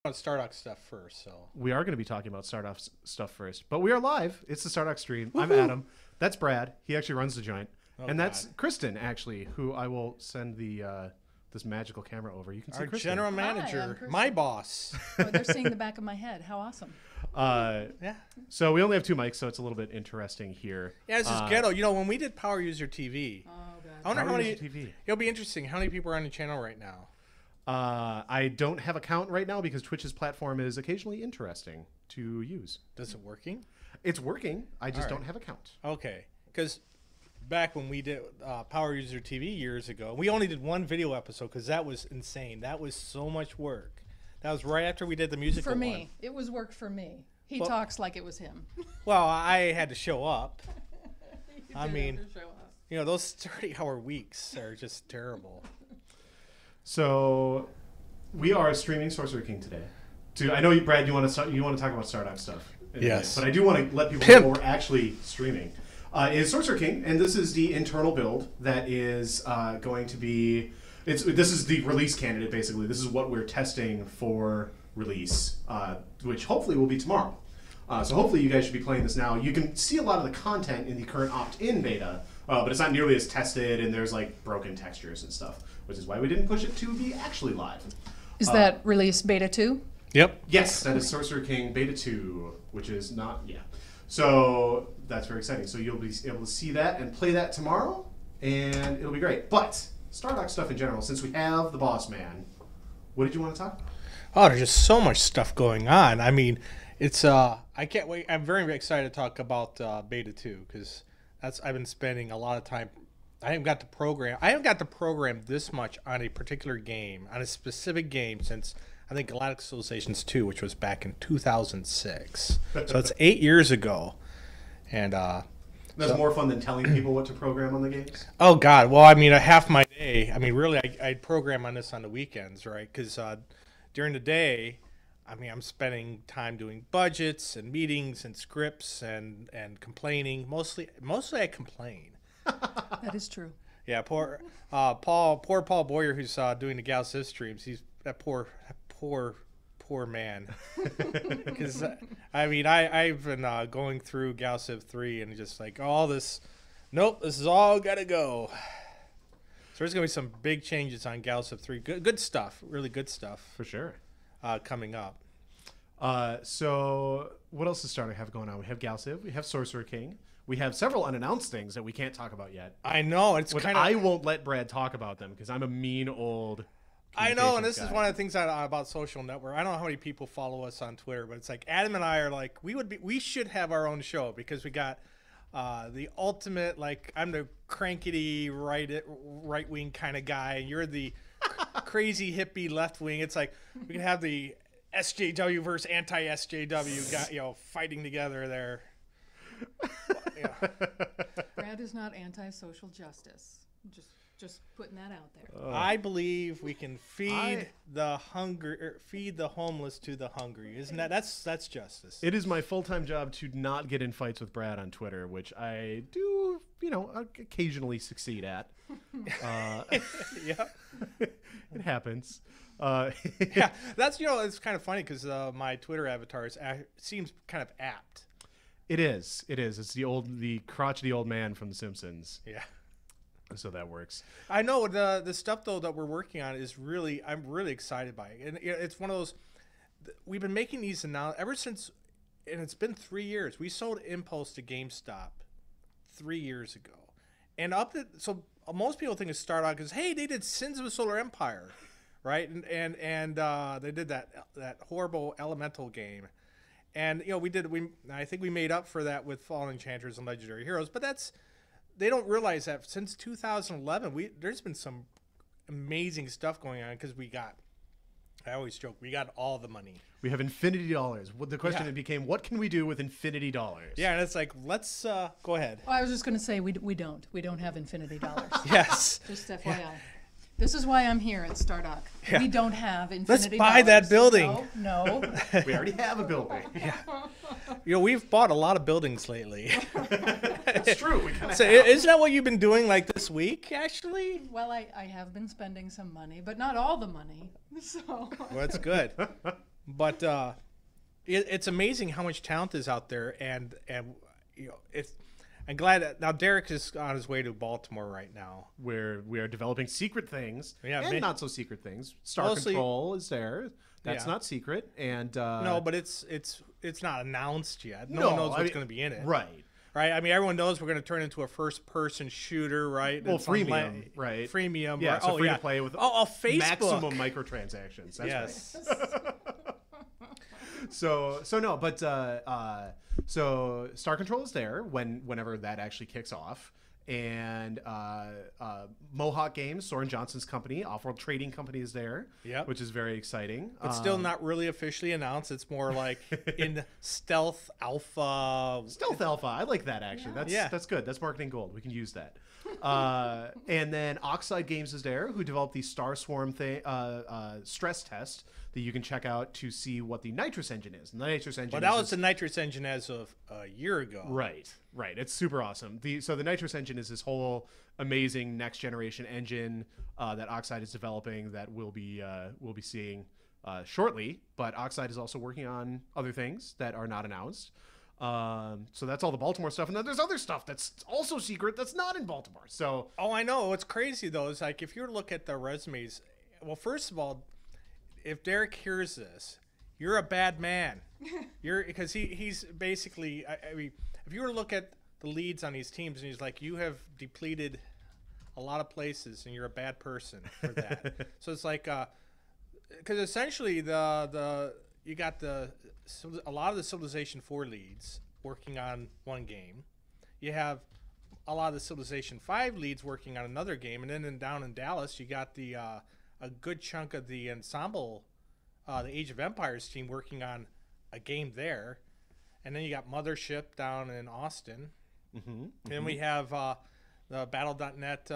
On Stardock stuff first, so We are going to be talking about Stardock stuff first, but we are live. It's the Stardock stream. I'm Adam. That's Brad. He actually runs the joint, and that's Kristin, actually, who I will send the this magical camera over. You can see our Kristin. general manager, my boss. Oh, they're seeing the back of my head. How awesome! Yeah. So we only have two mics, so it's a little bit interesting here. Yeah, this is ghetto. You know, when we did Power User TV, Oh god. I wonder Power how many. User TV. It'll be interesting. How many people are on the channel right now? I don't have a count right now because Twitch's platform is occasionally interesting to use. Is it working? It's working. I just All right. don't have a count. Okay, because back when we did Power User TV years ago, we only did one video episode because that was insane. That was so much work. That was right after we did the musical For me, one. it was work for me. He Well- talks like it was him. Well, I had to show up. You I did mean, have to show up. You know, those 30-hour weeks are just terrible. So we are streaming Sorcerer King today. I know you, Brad, you want to talk about Stardock stuff. Yes. But I do want to let people know what we're actually streaming. Is Sorcerer King, and this is the internal build that is going to be. This is the release candidate, basically. This is what we're testing for release, which hopefully will be tomorrow. So hopefully you guys should be playing this now. You can see a lot of the content in the current opt-in beta, but it's not nearly as tested, and there's like broken textures and stuff, which is why we didn't push it to be actually live. Is that release beta 2? Yep. Yes, that is Sorcerer King Beta 2, which is not, yeah. So that's very exciting. So you'll be able to see that and play that tomorrow, and it'll be great. But Stardock stuff in general, since we have the boss man, what did you want to talk about? Oh, there's just so much stuff going on. I mean, it's I can't wait. I'm very, very excited to talk about Beta 2 because I've been spending a lot of time. I haven't got to program this much on a particular game, on a specific game since I think Galactic Civilizations 2, which was back in 2006. So it's 8 years ago, and That's more fun than telling people what to program on the games. oh god, well I mean half my day. I mean really, I'd program on this on the weekends, right? Because during the day, I mean I'm spending time doing budgets and meetings and scripts and complaining. Mostly I complain. That is true. Yeah, poor Paul Boyer, who's doing the Gal Civ streams. He's that poor man. Because I mean, I've been going through Gal Civ 3 and just like all this. Nope, this is all gotta go. So there's gonna be some big changes on Gal Civ 3. Good stuff, really good stuff For sure. coming up. So what else does Stardock have going on? We have Galciv, we have Sorcerer King, we have several unannounced things that we can't talk about yet. I know it's Which kind of. I won't let Brad talk about them because I'm a mean old. I know, and this communications is guy. one of the things about social network. I don't know how many people follow us on Twitter, but it's like Adam and I are like we should have our own show because we got the ultimate, like I'm the crankety right wing kind of guy, and you're the crazy hippie left wing. It's like we can have the SJW versus anti SJW guy, fighting together there. Yeah. Brad is not anti-social justice. Just putting that out there. I believe we can feed the homeless to the hungry. Isn't that's justice? It is my full-time job to not get in fights with Brad on Twitter, which I do, occasionally succeed at. Yeah. It happens. Yeah, that's it's kind of funny because my Twitter avatar seems kind of apt. It is. It's the crotchety old man from The Simpsons. Yeah, So that works. I know the stuff though that we're working on is I'm really excited by it, and it's one of those we've been making these ever since, and it's been 3 years. We sold Impulse to GameStop 3 years ago, and so most people think of Stardock because hey, they did Sins of a Solar Empire, right? And they did that horrible Elemental game. And I think we made up for that with Fallen Enchanters and Legendary Heroes, but they don't realize that since 2011 there's been some amazing stuff going on because I always joke we got all the money. We have infinity dollars. The question became, what can we do with infinity dollars? Yeah, and it's like let's go ahead. Well, I was just going to say we don't have infinity dollars. Yes. Just FYI. This is why I'm here at Stardock. Yeah. We don't have infinity Let's buy dollars. that building. No. We already have a building. We've bought a lot of buildings lately. It's true. We kind of So isn't that what you've been doing like this week actually? Well, I have been spending some money, but not all the money. So Well, that's good. But it's amazing how much talent is out there, and it's. I'm glad that now Derek is on his way to Baltimore right now, where we are developing secret things Yeah, and not so secret things. Star Mostly- Control is there. That's Yeah. not secret. And no, but it's not announced yet. No No, one knows I what's mean- going to be in it, right. Right? I mean, everyone knows we're going to turn into a first-person shooter, right? Well, It's freemium, right? Freemium, Yeah, right? so free to play with Facebook. maximum microtransactions. That's Yes. right. So no, but so Star Control is there whenever that actually kicks off, and Mohawk Games, Soren Johnson's company, Off-World Trading Company, is there. Yep. Which is very exciting. It's still not really officially announced. It's more like in stealth alpha. Stealth Alpha. I like that actually. That's good. That's marketing gold. We can use that. And then Oxide Games is there, who developed the Star Swarm stress test that you can check out to see what the nitrous engine is. And the nitrous engine. But that was the nitrous engine as of a year ago. Right. It's super awesome. So the nitrous engine is this whole amazing next generation engine that Oxide is developing that we'll be seeing shortly. But Oxide is also working on other things that are not announced. So that's all the Baltimore stuff, and then there's other stuff that's also secret that's not in Baltimore. So I know what's crazy though is like if you look at the resumes. Well, first of all, if Derek hears this, you're a bad man. Because he's basically. I mean, if you were to look at the leads on these teams, and he's like, you have depleted a lot of places, and you're a bad person for that. So it's like, because essentially you got a lot of the Civilization 4 leads working on one game. You have a lot of the Civilization 5 leads working on another game, and then down in Dallas, you got a good chunk of the Ensemble, the Age of Empires team working on a game there, and then you got Mothership down in Austin, and then we have the Battle.net.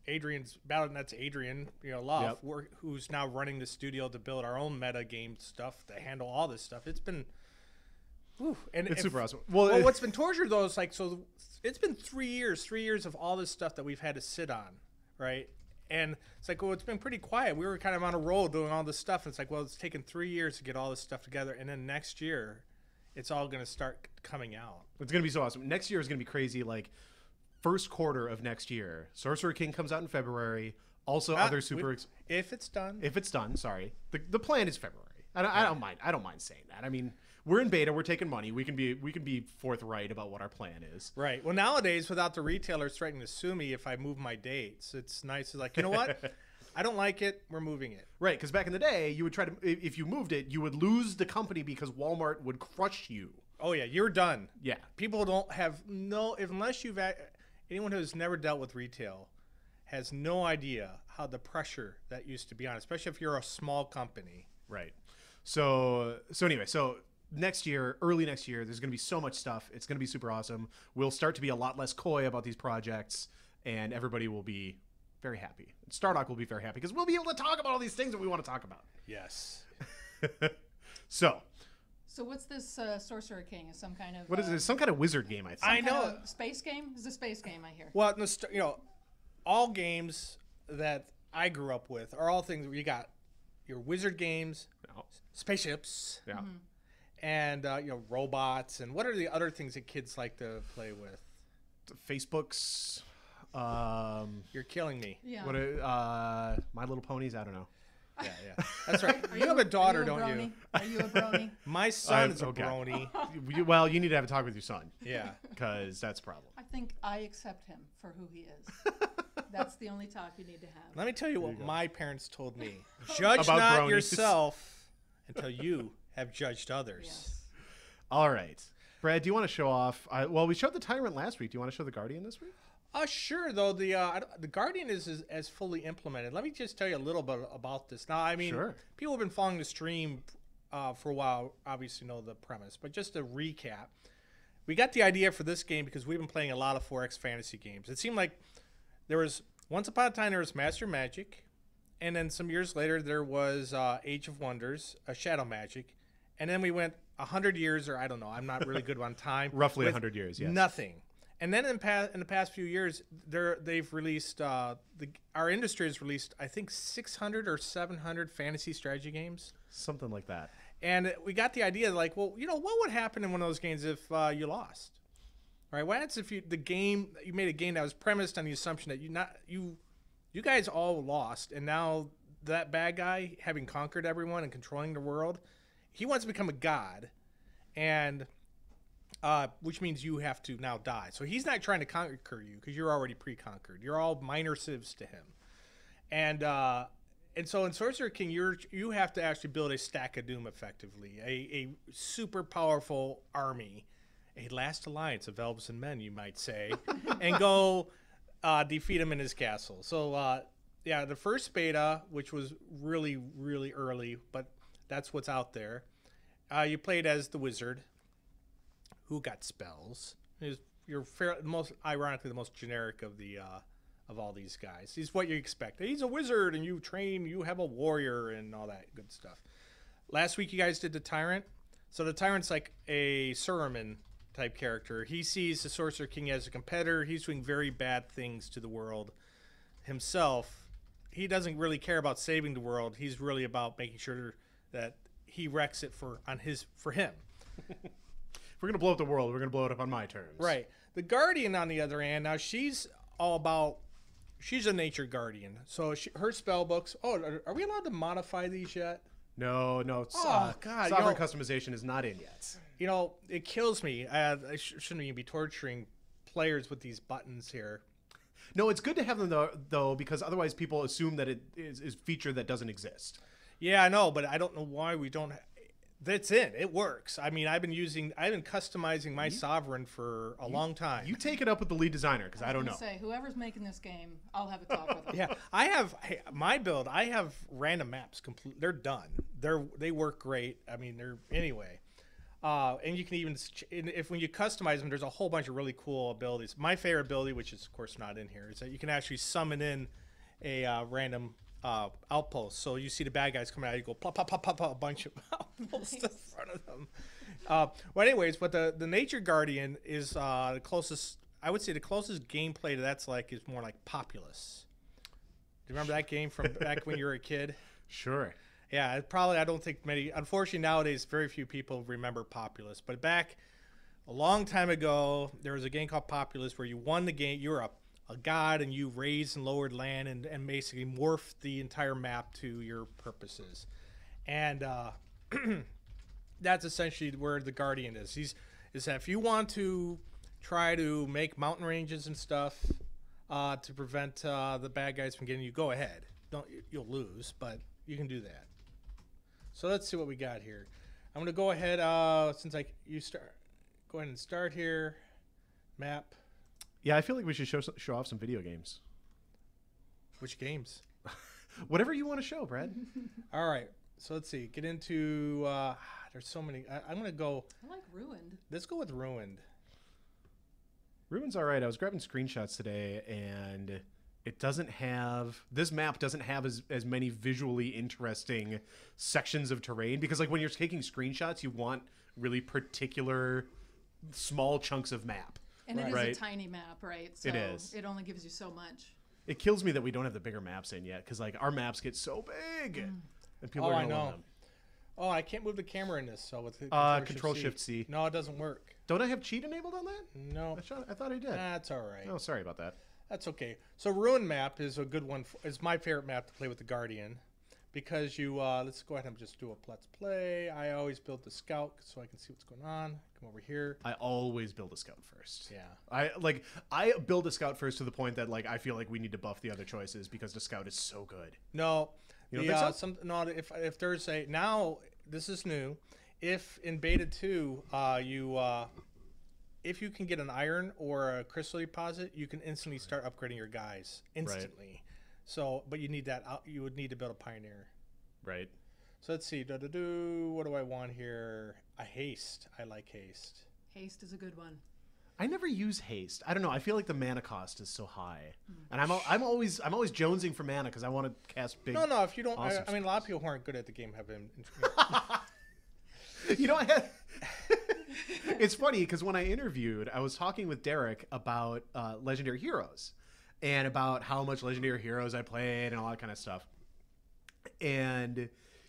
Adrian's Battle.net's Adrian, Luff, who's now running the studio to build our own meta game stuff to handle all this stuff. It's been, and it's super awesome. Well, what's been torture though is like, so it's been 3 years of all this stuff that we've had to sit on, right? And it's like, well, it's been pretty quiet. We were kind of on a roll doing all this stuff. And it's like, well, it's taken 3 years to get all this stuff together. And then next year, it's all going to start coming out. It's going to be so awesome. Next year is going to be crazy. Like first quarter of next year, Sorcerer King comes out in February. Also, other super. If it's done. Sorry, the plan is February. I don't mind. I don't mind saying that. I mean, we're in beta. We're taking money. We can be forthright about what our plan is. Right. Well, nowadays, without the retailers threatening to sue me if I move my dates, it's nice. It's like, you know what? I don't like it. We're moving it. Right. Because back in the day, you would try to, if you moved it, you would lose the company because Walmart would crush you. Oh yeah, you're done. Yeah. People don't have unless you've anyone who's never dealt with retail has no idea how the pressure that used to be on, especially if you're a small company. Right. So anyway, next year, early next year, there's going to be so much stuff. It's going to be super awesome. We'll start to be a lot less coy about these projects, and everybody will be very happy. Stardock will be very happy because we'll be able to talk about all these things that we want to talk about. Yes. So what's this Sorcerer King? Is some kind of what is it? Some kind of wizard game, I think. I know. Space game? It's a space game, I hear. Well, all games that I grew up with are all things where you got your wizard games, spaceships, and robots, and what are the other things that kids like to play with? Facebook's. You're killing me. Yeah. What? My Little Ponies. I don't know. Yeah. That's right. You have a daughter, don't you? Are you a brony? My son is a brony. Well, you need to have a talk with your son. Yeah. Because that's a problem. I think I accept him for who he is. That's the only talk you need to have. Let me tell you what my parents told me. Judge About not bronies. yourself until you have judged others. Yes. All right. Brad, do you want to show off? Well, we showed the Tyrant last week. Do you want to show the Guardian this week? Sure, though the Guardian is as fully implemented. Let me just tell you a little bit about this. Now, I mean, Sure. People have been following the stream for a while, obviously know the premise. But just to recap, we got the idea for this game because we've been playing a lot of 4X fantasy games. It seemed like there was, once upon a time, there was Master Magic. And then some years later, there was Age of Wonders, Shadow Magic. And then we went 100 years, or I don't know, I'm not really good on time. Roughly with 100 years, yes. Nothing. And then in the past few years, they've released our industry has released I think 600 or 700 fantasy strategy games, Something like that. and we got the idea like, well, what would happen in one of those games if you lost? All right, what happens if you made a game that was premised on the assumption that you guys all lost, and now that bad guy, having conquered everyone and controlling the world, he wants to become a god, and which means you have to now die. So he's not trying to conquer you because you're already pre-conquered. You're all minor civs to him, and so in Sorcerer King, you have to actually build a stack of doom effectively, a super powerful army, a last alliance of elves and men, you might say, and go defeat him in his castle. So yeah, the first beta, which was really, really early, but that's what's out there. You played as the wizard, who got spells. You're ironically the most generic of all these guys. He's what you expect. He's a wizard, and you have a warrior, and all that good stuff. Last week, you guys did the tyrant. So the tyrant's like a Saruman type character. He sees the Sorcerer King as a competitor. He's doing very bad things to the world himself. He doesn't really care about saving the world. He's really about making sure that he wrecks it for him. If we're gonna blow up the world, we're gonna blow it up on my terms. Right. The Guardian, on the other hand, now she's a nature guardian. So her spell books. Oh, are we allowed to modify these yet? No. Oh, God, sovereign customization is not in yet. It kills me. I shouldn't even be torturing players with these buttons here. No, it's good to have them though, because otherwise people assume that it is a feature that doesn't exist. Yeah, I know, but I don't know why we don't. That's it. It works. I mean, I've been customizing my sovereign for a long time. You take it up with the lead designer, because I don't know. Say, whoever's making this game, I'll have a talk with them. Yeah, I have my build. I have random maps. They're done. They work great. I mean, anyway. And you can even, when you customize them, there's a whole bunch of really cool abilities. My favorite ability, which is of course not in here, is that you can actually summon in a random outpost. So you see the bad guys coming out, you go plop, plop, plop, plop, plop, a bunch of outposts in front of them. Well, anyways, but the Nature Guardian is the closest. I would say the closest gameplay to that's is more like Populous. Do you remember that game from back when you were a kid? Sure. Yeah, I don't think many. Unfortunately, nowadays, very few people remember Populous. But back a long time ago, there was a game called Populous where you won the game. You were a god, and you raised and lowered land and basically morphed the entire map to your purposes. And that's essentially where the Guardian is. Is that if you want to try to make mountain ranges and stuff to prevent the bad guys from getting you, go ahead. You'll lose, but you can do that. So let's see what we got here. I'm gonna go ahead since go ahead and start here. Map. Yeah, I feel like we should show off some video games. Which games? Whatever you want to show, Brad. All right. So let's see. Get into. There's so many. I'm gonna go. I like Ruined. Let's go with Ruined. Ruined's all right. I was grabbing screenshots today, and this map doesn't have as many visually interesting sections of terrain, because when you're taking screenshots, you want really particular small chunks of map. And it is right? a tiny map, right? So it is. It only gives you so much. It kills me that we don't have the bigger maps in yet, because our maps get so big, and people are going to love them. Oh, I can't move the camera in this. So with Control-Shift-C. No, it doesn't work. Don't I have cheat enabled on that? No. I thought I did. That's all right. Oh, sorry about that. That's okay. So Ruin map is a good one. It's my favorite map to play with the Guardian, because you. Let's go ahead and just do a let's play. I always build the scout so I can see what's going on. Come over here. I always build a scout first. Yeah. I build a scout first to the point that I feel like we need to buff the other choices because the scout is so good. No. You don't think so? If there's now this is new. If in beta 2 if you can get an iron or a crystal deposit, you can instantly start upgrading your guys instantly. Right. So, but you need that. You would need to build a pioneer. Right. So let's see. What do I want here? A haste. I like haste. Haste is a good one. I never use haste. I don't know. I feel like the mana cost is so high, and I'm always jonesing for mana because I want to cast big. No. If you don't, awesome I mean, a lot of people who aren't good at the game have been. I had. It's funny because when I interviewed, I was talking with Derek about Legendary Heroes and about how much Legendary Heroes I played and all that kind of stuff. And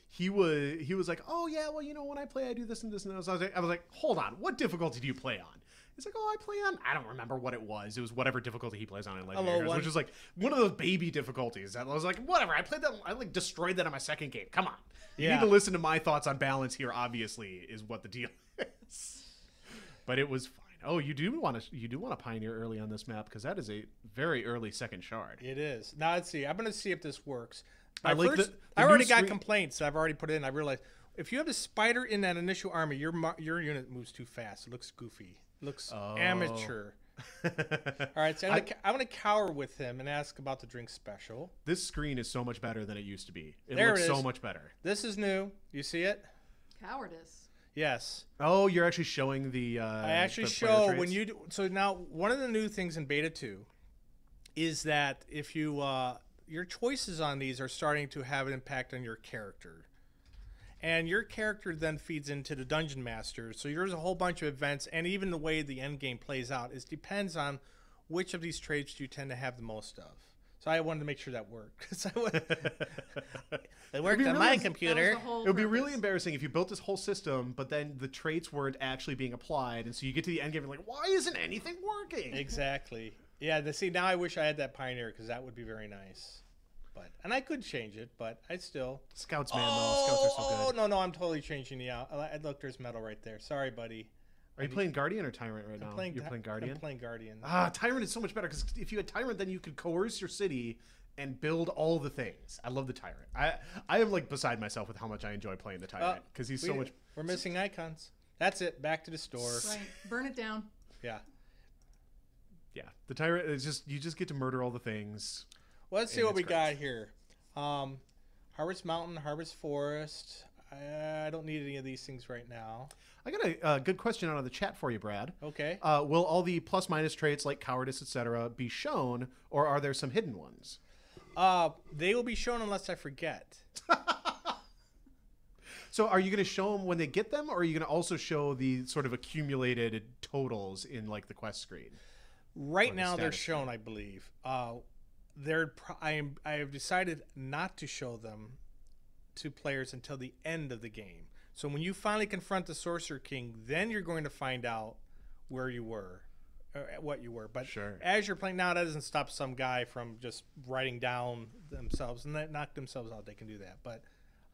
he was like, oh yeah, well, when I play, I do this and this and this. I was like, hold on, what difficulty do you play on? He's like, oh, I play on, I don't remember what it was. It was whatever difficulty he plays on in Legendary Heroes, which is like one of those baby difficulties. I was like, whatever, I played that, I like destroyed that on my second game. Come on. You need to listen to my thoughts on balance here, obviously, is what the deal is. But it was fine. Oh, you do want to pioneer early on this map because that is a very early second shard. It is. Now let's see. I'm going to see if this works. I already got complaints that I've already put in. I realized if you have a spider in that initial army, your unit moves too fast. It looks goofy. It looks amateur. All right, so I'm going to cower with him and ask about the drink special. This screen is so much better than it used to be. It looks so much better. This is new. You see it? Cowardice. Yes. Oh, you're actually showing the. I actually show when you do. So now one of the new things in Beta 2 is that if you your choices on these are starting to have an impact on your character. And your character then feeds into the Dungeon Master. So there's a whole bunch of events, and even the way the end game plays out depends on which of these traits you tend to have the most of. So I wanted to make sure that worked. It worked on my computer. It would be really embarrassing if you built this whole system, but then the traits weren't actually being applied, and so you get to the end game and like, why isn't anything working? Exactly. Yeah. See, now I wish I had that Pioneer because that would be very nice. And I could change it, but I still. Scouts, man, though. Scouts are so good. Oh, no, I'm totally changing the out. Look, there's metal right there. Sorry, buddy. Are you playing Guardian or Tyrant right now? You're playing Guardian? I'm playing Guardian. Tyrant is so much better because if you had Tyrant, then you could coerce your city and build all the things. I love the Tyrant. I am like beside myself with how much I enjoy playing the Tyrant because he's so much. We're missing icons. That's it. Back to the store. Right. Burn it down. Yeah. Yeah. The Tyrant is just, you just get to murder all the things. Well, let's see what we got here. Harvest Mountain, Harvest Forest. I don't need any of these things right now. I got a good question out of the chat for you, Brad. Okay. Will all the plus-minus traits like cowardice, etc., be shown, or are there some hidden ones? They will be shown unless I forget. So are you going to show them when they get them, or are you going to also show the sort of accumulated totals in like the quest screen? Right now they're shown, I believe. I have decided not to show them to players until the end of the game. So when you finally confront the Sorcerer King, then you're going to find out where you were, what you were. But as you're playing now, that doesn't stop some guy from just writing down themselves and that knock themselves out. They can do that, but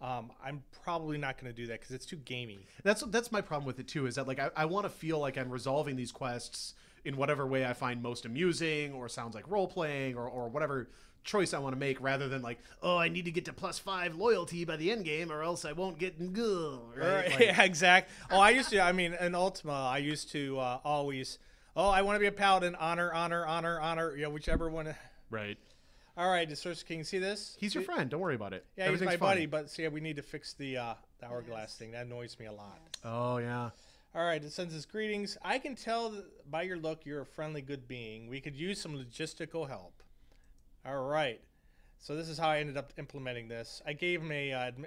I'm probably not going to do that because it's too gamey. That's my problem with it too. Is that like I want to feel like I'm resolving these quests in whatever way I find most amusing or sounds like role playing or whatever choice I want to make, rather than like, oh, I need to get to +5 loyalty by the end game or else I won't get good. Right? Like, yeah, exactly. Oh, in Ultima, I used to always, I want to be a paladin, honor, whichever one. Right. All right, the Sorcerer King, see this? He's your friend. Don't worry about it. Yeah, he's my buddy, but see, we need to fix the hourglass thing. That annoys me a lot. Oh, yeah. All right, it sends us greetings. I can tell by your look you're a friendly, good being. We could use some logistical help. All right. So this is how I ended up implementing this. I gave him an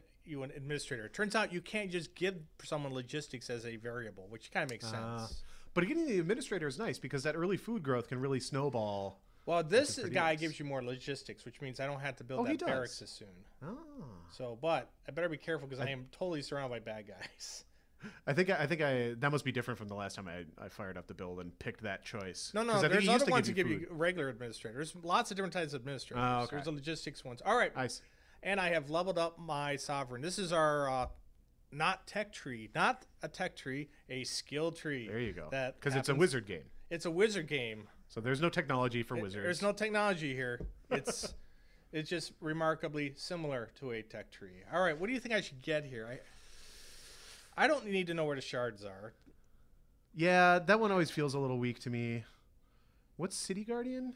administrator. It turns out you can't just give someone logistics as a variable, which kind of makes sense. But getting the administrator is nice because that early food growth can really snowball. Well, this guy gives you more logistics, which means I don't have to build that barracks as soon. Oh. So, but I better be careful because I am totally surrounded by bad guys. I think that must be different from the last time I fired up the build and picked that choice. No, there's other ones that give you regular administrators. There's lots of different types of administrators. Oh, okay. There's the logistics ones. All right. Nice. And I have leveled up my sovereign. This is our not a tech tree, a skill tree. There you go. Because it's a wizard game. It's a wizard game. So there's no technology for wizards. There's no technology here. It's just remarkably similar to a tech tree. All right. What do you think I should get here? I don't need to know where the shards are. Yeah, that one always feels a little weak to me. What's City Guardian?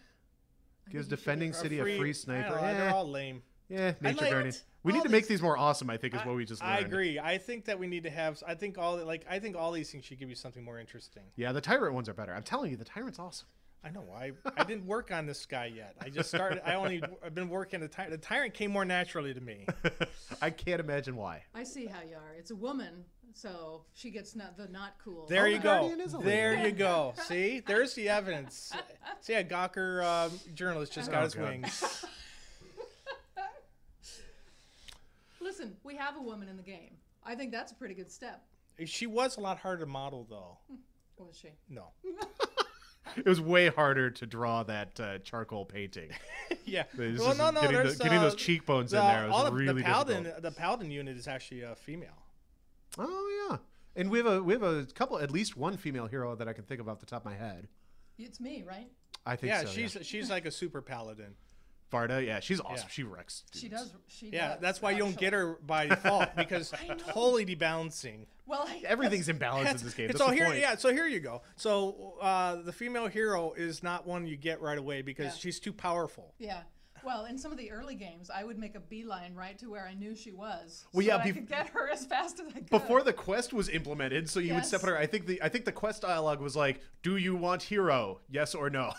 Gives defending city a free sniper. They're all lame. Yeah, Nature Guardian. We need to make these more awesome, I think, is what we just learned. I agree. I think that we need to have. I think all these things should give you something more interesting. Yeah, the Tyrant ones are better. I'm telling you, the Tyrant's awesome. I know. I didn't work on this guy yet. I just started. I've been working. The tyrant came more naturally to me. I can't imagine why. I see how you are. It's a woman, so she gets the not cool. There you the go. Guardian is a There lady. you go. See, there's the evidence. See, a Gawker journalist just got his God. wings. Listen, we have a woman in the game. I think that's a pretty good step. She was a lot harder to model, though. Was she? No. It was way harder to draw that charcoal painting. Yeah. It's Well, just no. getting, getting those cheekbones in there was really paladin, difficult. the paladin unit is actually a female. Oh yeah, and we have a couple, at least one female hero that I can think of off the top of my head. It's me, right? I think Yeah, so. she's like a super paladin. Varda, yeah, she's awesome. Yeah. She wrecks. She dudes. does. She Yeah, does, that's why you don't actually. get her by default because I know. totally debalancing. Well, Everything's in balance in this game. That's so the here, point. yeah. So here you go. So the female hero is not one you get right away because Yeah. she's too powerful. Yeah. Well, in some of the early games, I would make a beeline right to where I knew she was. Well, so yeah, that I could get her as fast as I could. Before the quest was implemented, so you would Yes. step on her. I think the quest dialogue was like, "Do you want hero? Yes or no?"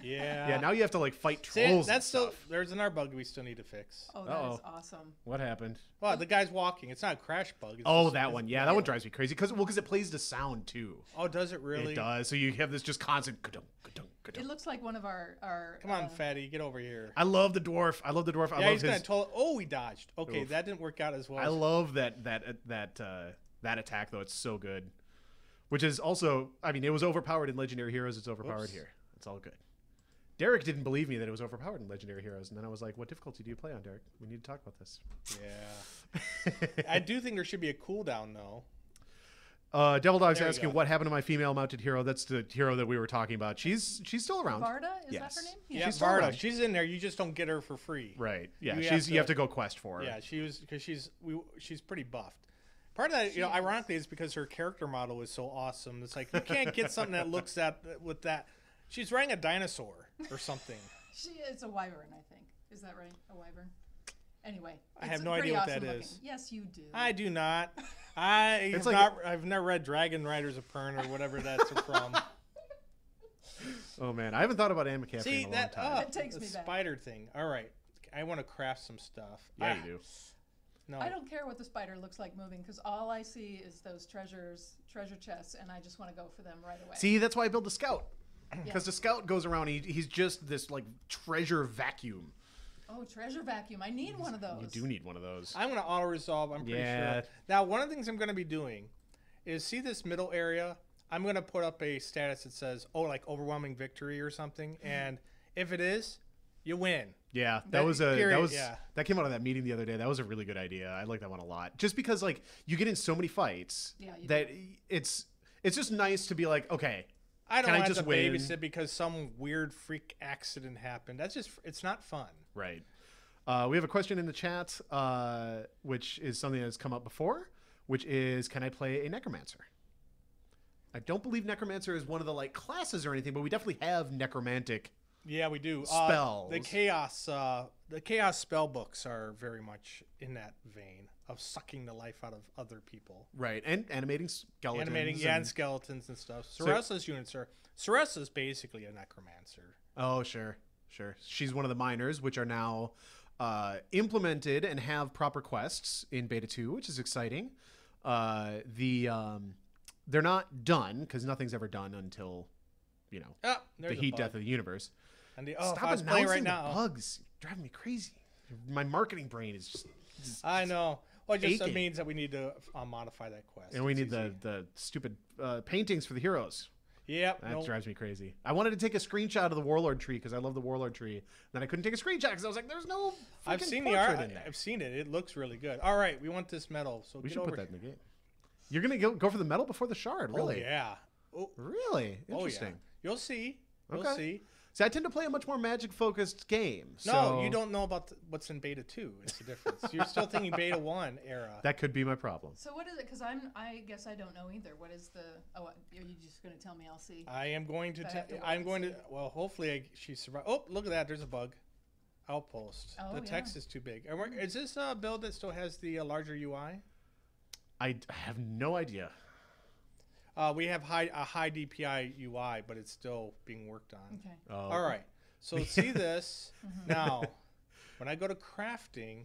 Yeah. Yeah. Now you have to like fight See, trolls. that's and still stuff. there's another bug we still need to fix. Oh, that is Uh-oh. awesome. What happened? Well, the guy's walking. It's not a crash bug. It's Oh, just- that one. Yeah, that one drives me crazy because it plays the sound too. Oh, does it really? It does. So you have this just constant. Ka-dunk, ka-dunk, ka-dunk. It looks like one of our Come on, fatty, get over here. I love the dwarf. I love the dwarf. I Yeah, love he's gonna his. Oh, he dodged. Okay, Oof. that didn't work out as well. I love that attack though. It's so good. Which is also, I mean, it was overpowered in Legendary Heroes. It's overpowered Oops. here. It's all good. Derek didn't believe me that it was overpowered in Legendary Heroes, and then I was like, "What difficulty do you play on, Derek? We need to talk about this." Yeah. I do think there should be a cooldown though. Devil Dog's There you asking go. what happened to my female mounted hero. That's the hero that we were talking about. She's still around. Varda, is Yes. that her name? Yeah, She's still Varda. around. She's in there. You just don't get her for free. Right. Yeah. You You have to go quest for her. Yeah, she was because she's pretty buffed. Part of that, She is. ironically, is because her character model is so awesome. It's like you can't get something that looks with that. She's riding a dinosaur or something. It's a wyvern, I think. Is that right? A wyvern? Anyway. I it's have no pretty idea what awesome that looking. is. Yes, you do. I do not. It's like- I've never read Dragon Riders of Pern or whatever that's from. Oh man, I haven't thought about Amicap See in a that? long time. It takes the me back. spider thing. All right, I want to craft some stuff. Yeah, you do. No. I don't care what the spider looks like moving because all I see is those treasure chests, and I just want to go for them right away. See, that's why I built the scout. Yeah. Because the scout goes around, he's just this like treasure vacuum. Oh, treasure vacuum! I need one of those. You do need one of those. I'm going to auto resolve. I'm pretty Yeah. sure. Now, one of the things I'm going to be doing is see this middle area. I'm going to put up a status that says, "Oh, like overwhelming victory" or something. And if it is, you win. Yeah, Period, yeah. that came out of that meeting the other day. That was a really good idea. I like that one a lot. Just because like you get in so many fights Yeah, you that it's just nice to be like, okay, I don't Can I want just to win? babysit because some weird freak accident happened. That's just, it's not fun. right. We have a question in the chat, which is something that's come up before, which is, can I play a necromancer? I don't believe necromancer is one of the like classes or anything, but we definitely have necromantic. Yeah, we do. Spells. The chaos spell books are very much in that vein of sucking the life out of other people. Right, and animating skeletons. And skeletons and stuff. Soresa's units are... Soresa's basically a necromancer. Oh, sure. She's one of the miners, which are now implemented and have proper quests in Beta 2, which is exciting. They're not done, because nothing's ever done until, Oh, the there's a heat bug. death of the universe. And the, if Stop I was playing announcing right the now. bugs. You're driving me crazy. My marketing brain is just I know. Well, it just aching. means that we need to modify that quest. and we It's need easy. the stupid paintings for the heroes. Yep. That nope. drives me crazy. I wanted to take a screenshot of the Warlord tree because I love the Warlord tree. Then I couldn't take a screenshot because I was like, "There's no." I've freaking seen the portrait art. in there. I've seen it. It looks really good. All right, we want this medal. So We get should over put that in here. the game. You're gonna go for the medal before the shard, really? Oh yeah. Oh, Really interesting. Oh, yeah. You'll see. You'll Okay. see. See, I tend to play a much more magic-focused game. No, So you don't know about what's in Beta 2. It's the difference. You're still thinking Beta 1 era. That could be my problem. So what is it? Because I guess I don't know either. What is the? Oh, are you just going to tell me? I'll see. I am going to. I have to wait I'm and going to. see. Well, hopefully she survived. Oh, look at that. There's a bug. Outpost. Oh, The text is too big. Is this a build that still has the larger UI? I have no idea. We have a high DPI UI, but it's still being worked on. Okay. All right. So see this now. When I go to crafting,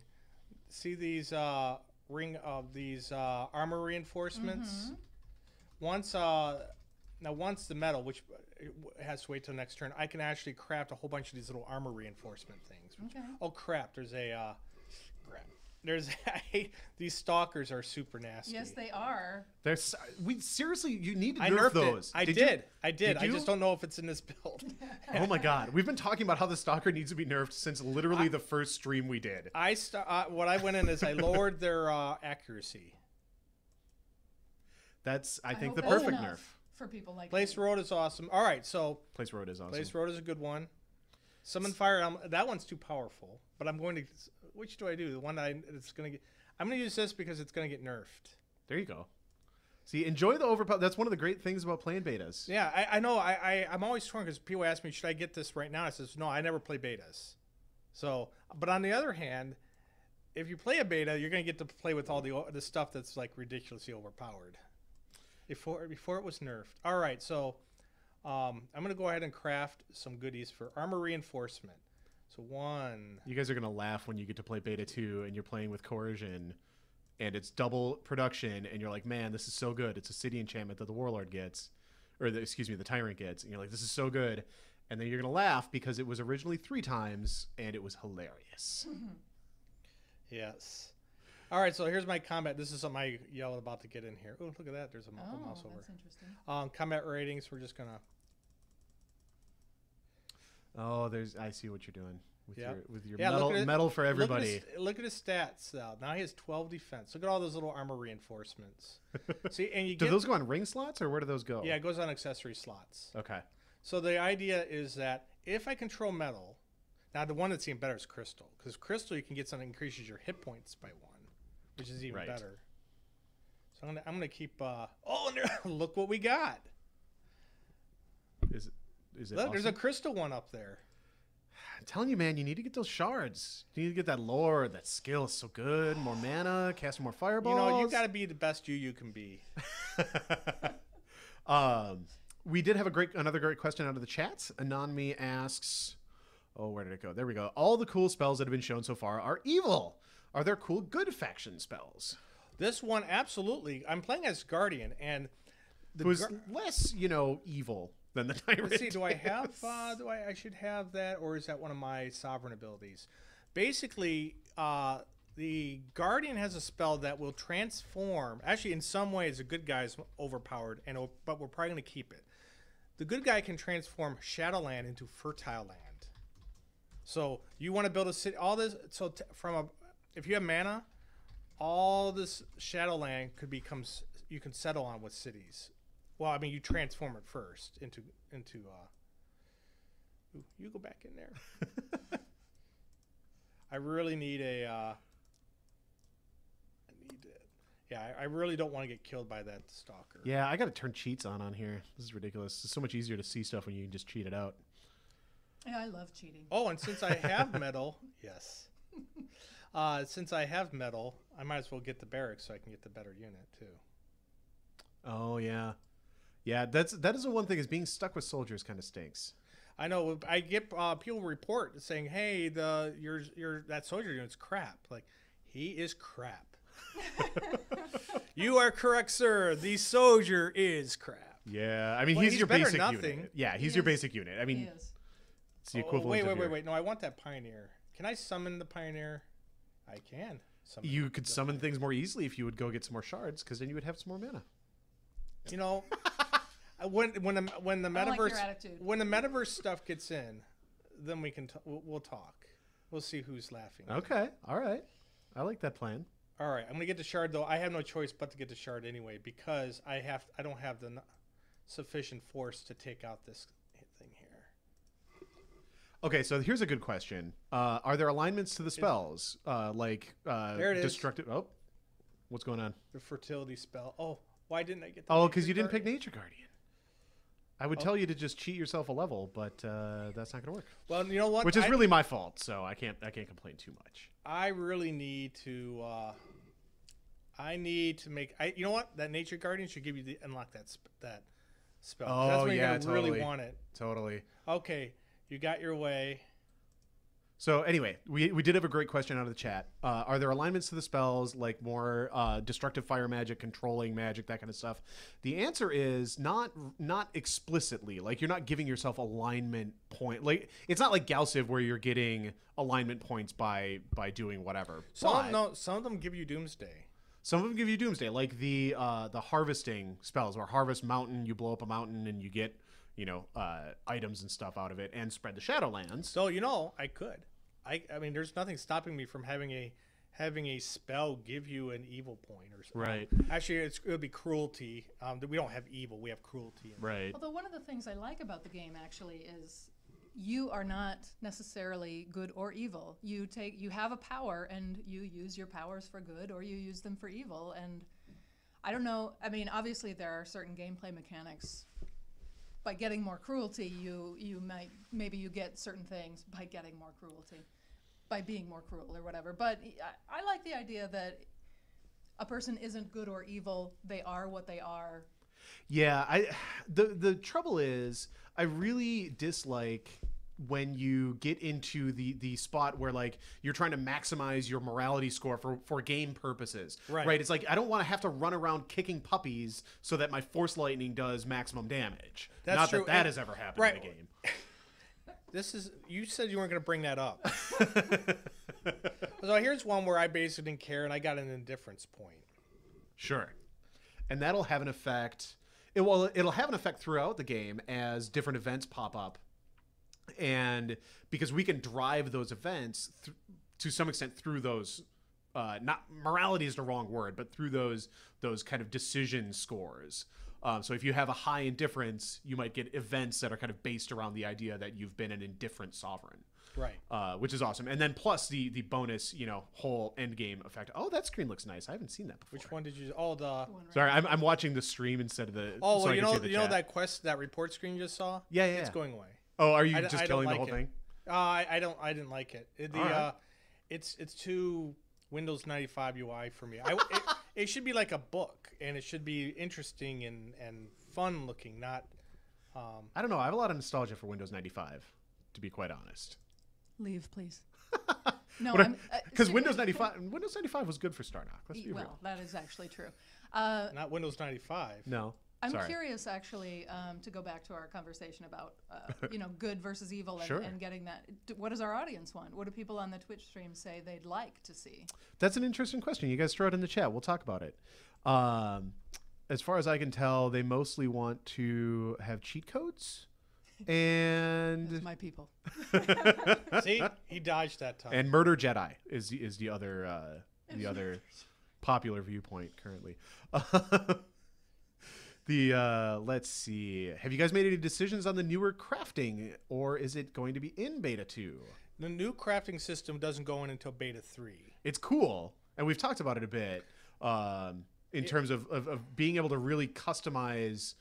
see these armor reinforcements. Once the metal, which has to wait till next turn, I can actually craft a whole bunch of these little armor reinforcement things. Which, oh crap! There's a these stalkers are super nasty. Yes, they are. Seriously, you need to I nerf nerfed those. I did. I Did I you? just don't know if it's in this build. Oh my god, we've been talking about how the stalker needs to be nerfed since literally the first stream we did. What I went in is I lowered their accuracy. That's I think hope the that's perfect enough nerf. for people like Place me. Road is awesome. All right, so Place Road is awesome. Place Road is a good one. Summon Fire, that one's too powerful. But I'm going to, which do I do? The one that it's going to get, I'm going to use this because it's going to get nerfed. There you go. See, enjoy the overpower. That's one of the great things about playing betas. Yeah, I know. I'm always torn because people ask me, should I get this right now? I says, no, I never play betas. So, but on the other hand, if you play a beta, you're going to get to play with all the stuff that's like ridiculously overpowered. Before it was nerfed. All right, so I'm going to go ahead and craft some goodies for armor reinforcement. So one. You guys are going to laugh when you get to play beta 2 and you're playing with coercion and it's double production and you're like, man, this is so good. It's a city enchantment that the warlord gets, or the tyrant gets. And you're like, this is so good. And then you're going to laugh because it was originally 3 times and it was hilarious. Yes. All right, so here's my combat. This is something I yelled about to get in here. Oh, look at that. There's a mouse over. That's interesting. Combat ratings, we're just going to. Oh, I see what you're doing with your Yeah, metal for everybody. Look at his stats though. Now he has 12 defense. Look at all those little armor reinforcements. See, and you do those go on ring slots or where do those go? Yeah, it goes on accessory slots. Okay. So the idea is that if I control metal, now the one that's even better is crystal, because crystal you can get something that increases your hit points by 1, which is even better. So I'm gonna keep. Oh, look what we got. Is it? Look, awesome? there's a crystal one up there. I'm telling you, man, you need to get those shards. You need to get that lore. That skill is so good. More mana, casting more fireballs. You know, you got to be the best you can be. We did have another great question out of the chat. Anonmi asks, oh, where did it go? There we go. All the cool spells that have been shown so far are evil. Are there cool good faction spells? This one, absolutely. I'm playing as Guardian, and who's less, evil than the Tyrant. Let's see, do I have, I should have that, or is that one of my sovereign abilities? Basically, the Guardian has a spell that will transform, actually in some ways the good guy's overpowered, but we're probably going to keep it. The good guy can transform Shadowland into fertile land. So you want to build a city, all this, so if you have mana, all this Shadowland you can settle on with cities. Well, I mean, you transform it first into ooh, you go back in there. I really need I really don't want to get killed by that stalker. Yeah, I got to turn cheats on here. This is ridiculous. It's so much easier to see stuff when you can just cheat it out. Yeah, I love cheating. Oh, and since I have metal, yes. Since I have metal, I might as well get the barracks so I can get the better unit too. Oh yeah. Yeah, that is the one thing, is being stuck with soldiers kind of stinks. I know. I get people report saying, "Hey, that soldier unit's crap." Like, he is crap. You are correct, sir. The soldier is crap. Yeah, I mean, he's your basic unit. Yeah, he's your basic unit. I mean, it's the equivalent. Wait. No, I want that pioneer. Can I summon the pioneer? I can. You could summon things more easily if you would go get some more shards, because then you would have some more mana. You know. When the metaverse stuff gets in, then we'll talk. We'll see who's laughing. Okay, all right. I like that plan. All right, I'm gonna get the shard though. I have no choice but to get the shard anyway because I don't have the sufficient force to take out this thing here. Okay, so here's a good question. Are there alignments to the spells? There it is. Destructive. Oh, what's going on? The fertility spell. Oh, why didn't I get? Because you didn't pick Nature Guardian. I would tell you to just cheat yourself a level, but that's not going to work. Well, you know what? Which is really my fault, so I can't complain too much. I really need to. I need to make. You know what? That Nature Guardian should give you unlock that spell. 'Cause Oh, that's when yeah, you're gonna really totally. want it. Totally. Okay, you got your way. So anyway, we did have a great question out of the chat. Are there alignments to the spells, like more destructive fire magic, controlling magic, that kind of stuff? The answer is not explicitly. Like, you're not giving yourself alignment point. Like, it's not like Galciv where you're getting alignment points by doing whatever. Some of them give you Doomsday. Some of them give you Doomsday, like the harvesting spells, where Harvest Mountain, you blow up a mountain and you get items and stuff out of it, and Spread the Shadowlands. So I could. I mean, there's nothing stopping me from having a spell give you an evil point or something. Right. Actually, it would be cruelty. We don't have evil; we have cruelty. Right. Although one of the things I like about the game actually is you are not necessarily good or evil. You have a power and you use your powers for good or you use them for evil. And I don't know. I mean, obviously there are certain gameplay mechanics. By getting more cruelty, maybe you get certain things by getting more cruelty, by being more cruel or whatever. But I like the idea that a person isn't good or evil; they are what they are. Yeah, the trouble is, I really dislike when you get into the spot where, like, you're trying to maximize your morality score for game purposes. Right. It's like, I don't want to have to run around kicking puppies so that my Force Lightning does maximum damage. That's Not true. that has ever happened in a game. You said you weren't going to bring that up. So here's one where I basically didn't care and I got an indifference point. Sure. And that'll have an effect. It'll have an effect throughout the game as different events pop up. And because we can drive those events to some extent through those, not morality is the wrong word, but through those kind of decision scores. So if you have a high indifference, you might get events that are kind of based around the idea that you've been an indifferent sovereign. Right. Which is awesome. And then plus the bonus, whole end game effect. Oh, that screen looks nice. I haven't seen that before. Which one did you? Oh, the. Sorry, I'm watching the stream instead of the. Oh, so well, I can see the chat. that report screen you just saw? Yeah. It's going away. Oh, are you I just don't killing like the whole it. thing? I didn't like it. Right. It's too Windows 95 UI for me. It should be like a book, and it should be interesting and fun looking, not. I don't know. I have a lot of nostalgia for Windows 95, to be quite honest. Leave, please. No, because Windows 95 was good for Stardock. Let's be real. Well, that is actually true. Not Windows 95. No. I'm Sorry. curious, actually, to go back to our conversation about, good versus evil and, Sure. and getting that. What does our audience want? What do people on the Twitch stream say they'd like to see? That's an interesting question. You guys throw it in the chat. We'll talk about it. As far as I can tell, they mostly want to have cheat codes. And That's my people. See, he dodged that time. And Murder Jedi is the other popular viewpoint currently. Let's see. Have you guys made any decisions on the newer crafting, or is it going to be in beta 2? The new crafting system doesn't go in until beta 3. It's cool, and we've talked about it a bit in terms of being able to really customize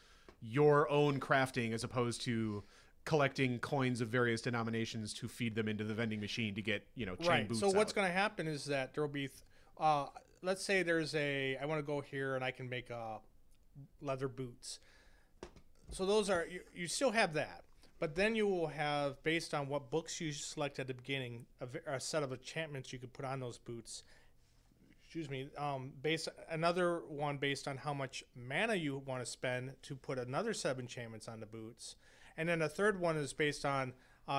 your own crafting as opposed to collecting coins of various denominations to feed them into the vending machine to get chain boots So what's out. going to happen is that there will be, let's say there's I want to go here and I can make leather boots. So those are you still have that, but then you will have, based on what books you select at the beginning, a set of enchantments you could put on those boots. Excuse me. Another one based on how much mana you want to spend to put another set of enchantments on the boots, and then a third one is based on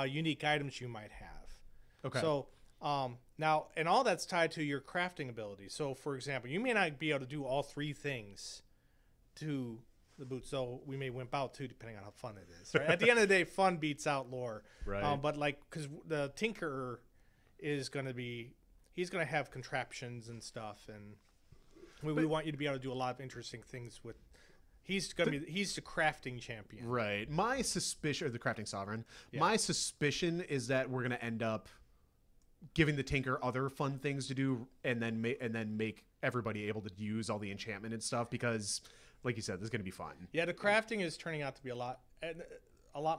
unique items you might have. Okay. So now, and all that's tied to your crafting ability. So, for example, you may not be able to do all three things to the boots, so we may wimp out too, depending on how fun it is. Right? At the end of the day, fun beats out lore. Right. But because the Tinkerer is going to be, he's going to have contraptions and stuff, and we want you to be able to do a lot of interesting things with. He's the crafting champion. Right. My suspicion, or the crafting sovereign. Yeah. My suspicion is that we're going to end up giving the Tinker other fun things to do, and then make everybody able to use all the enchantment and stuff, because, like you said, this is going to be fun. Yeah, the crafting is turning out to be a lot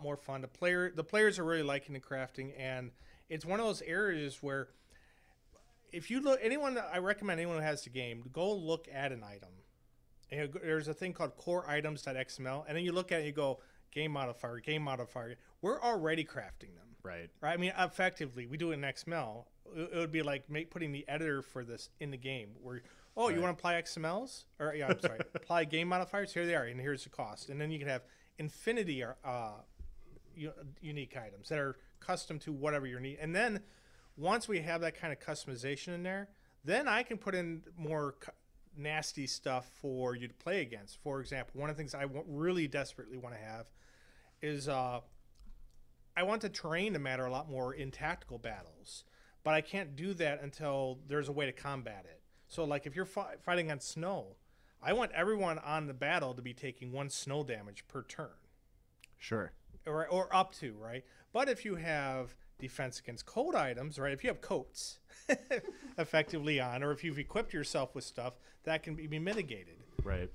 more fun. The players are really liking the crafting, and it's one of those areas where if you look, I recommend anyone who has the game, go look at an item. And there's a thing called core items.xml, and then you look at it and you go, game modifier, game modifier. We're already crafting them. Right. I mean, effectively, we do it in XML. It would be like putting the editor for this in the game where, oh, you want to apply XMLs? Or, yeah, I'm sorry, apply game modifiers? Here they are, and here's the cost. And then you can have infinity unique items that are custom to whatever you need. And then once we have that kind of customization in there, then I can put in more nasty stuff for you to play against. For example, one of the things I really desperately want to have is I want the terrain to matter a lot more in tactical battles, but I can't do that until there's a way to combat it. So like if you're fighting on snow, I want everyone on the battle to be taking 1 snow damage per turn. Sure. Or up to, right? But if you have defense against cold items, right? If you have coats effectively on, or if you've equipped yourself with stuff, that can be mitigated. Right.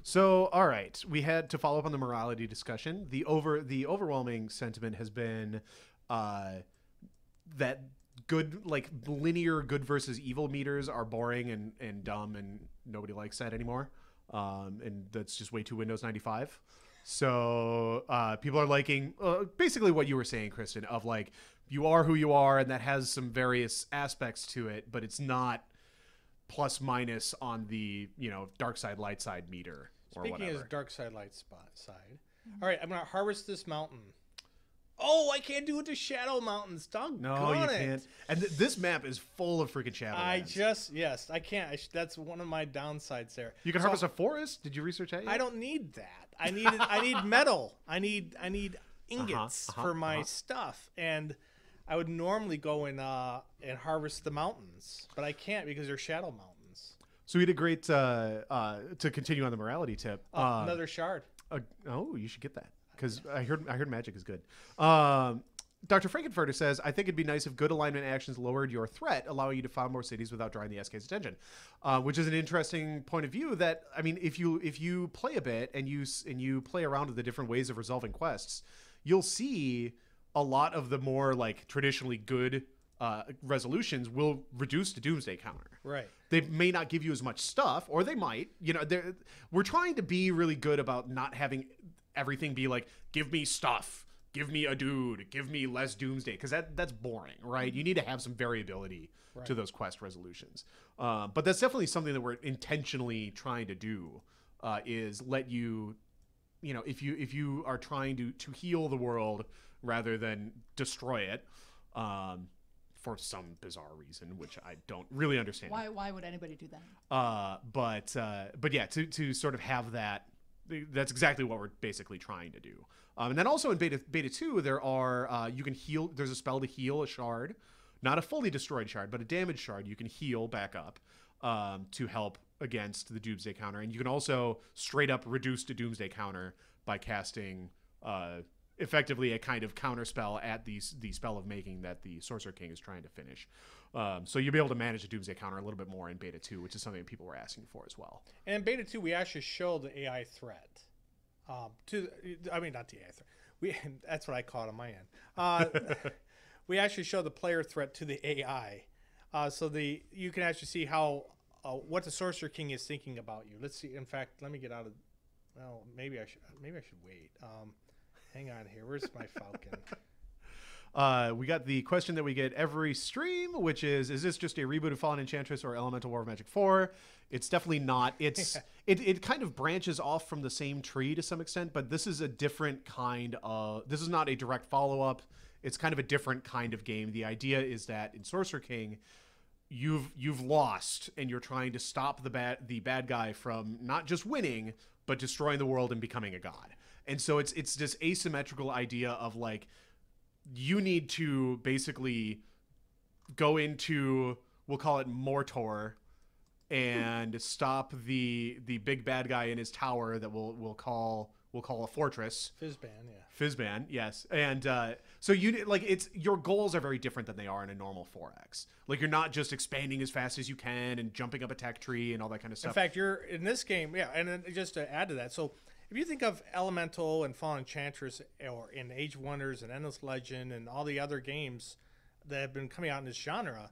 So, all right, we had to follow up on the morality discussion. The overwhelming sentiment has been that good, like linear good versus evil meters are boring and dumb, and nobody likes that anymore. And that's just way too Windows 95. So people are liking basically what you were saying, Kristin, of like you are who you are, and that has some various aspects to it, but it's not plus minus on the dark side light side meter or Speaking whatever. as dark side light side. All right, I'm gonna harvest this mountain. Oh, I can't do it to Shadow Mountains. No, you can't. And this map is full of freaking shadow. Yes, I can't. That's one of my downsides there. You can harvest a forest. Did you research that yet? I don't need that. I need metal. I need ingots for my stuff, and I would normally go and harvest the mountains, but I can't because they're shadow mountains. So we had a great to continue on the morality tip. Another shard. Oh, you should get that because I heard magic is good. Dr. Frankenfurter says, I think it'd be nice if good alignment actions lowered your threat, allowing you to found more cities without drawing the SK's attention, which is an interesting point of view that, I mean, if you play a bit and you play around with the different ways of resolving quests, you'll see a lot of the more like traditionally good resolutions will reduce the Doomsday counter. Right. They may not give you as much stuff, or they might. We're trying to be really good about not having everything be like, give me stuff. Give me a dude. Give me less Doomsday, because that's boring, right? You need to have some variability to those quest resolutions. But that's definitely something that we're intentionally trying to do. Is let you, if you are trying to heal the world rather than destroy it, for some bizarre reason, which I don't really understand. Why would anybody do that? But yeah, to sort of have that. That's exactly what we're basically trying to do. And then also in beta 2, there are you can heal. There's a spell to heal a shard, not a fully destroyed shard, but a damaged shard. You can heal back up to help against the Doomsday counter, and you can also straight up reduce the Doomsday counter by casting effectively a kind of counter spell at the spell of making that the Sorcerer King is trying to finish. So you'll be able to manage the Doomsday counter a little bit more in beta 2, which is something that people were asking for as well. And in beta 2, we actually show the AI threat. Not the AI threat. That's what I call it on my end. We actually show the player threat to the AI. You can actually see how what the Sorcerer King is thinking about you. Let's see. In fact, let me get out of. Well, maybe I should wait. Hang on here. Where's my Falcon? We got the question that we get every stream, which is this just a reboot of Fallen Enchantress or Elemental War of Magic 4? It's definitely not. It's it kind of branches off from the same tree to some extent, but this is a different kind of. This is not a direct follow-up. It's kind of a different kind of game. The idea is that in Sorcerer King, you've lost, and you're trying to stop the bad guy from not just winning, but destroying the world and becoming a god. And so it's this asymmetrical idea of like, you need to basically go into, we'll call it Mortor, and stop the big bad guy in his tower that we'll call a fortress. Fizban, yes. And so your goals are very different than they are in a normal 4X. Like, you're not just expanding as fast as you can and jumping up a tech tree and all that kind of stuff. In fact, you're in this game, yeah. And then just to add to that, so if you think of Elemental and Fallen Enchantress, or in Age of Wonders and Endless Legend and all the other games that have been coming out in this genre,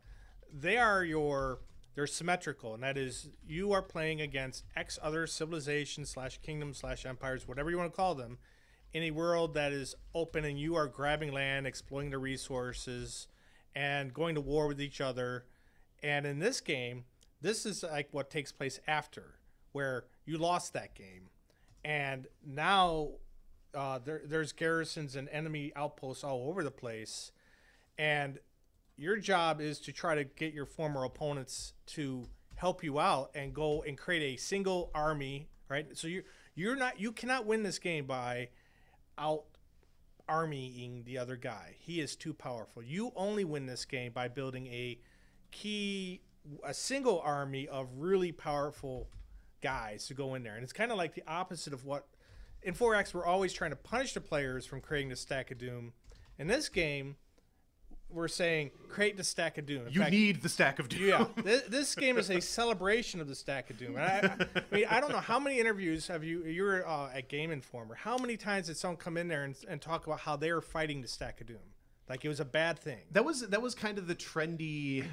they're symmetrical, and that is you are playing against X other civilizations / kingdoms / empires, whatever you want to call them, in a world that is open, and you are grabbing land, exploiting the resources, and going to war with each other. And in this game, this is like what takes place after, where you lost that game, and now there's garrisons and enemy outposts all over the place, and your job is to try to get your former opponents to help you out and go and create a single army, right? So you cannot win this game by out armying the other guy. He is too powerful. You only win this game by building a single army of really powerful guys to go in there. And it's kind of like the opposite of what in 4X we're always trying to punish the players from creating the stack of doom. In this game, we're saying create the stack of doom. You need the stack of doom. Yeah, this game is a celebration of the stack of doom. And I mean, I don't know how many interviews have you're at Game Informer. How many times did someone come in there and talk about how they were fighting the stack of doom, like it was a bad thing? That was kind of the trendy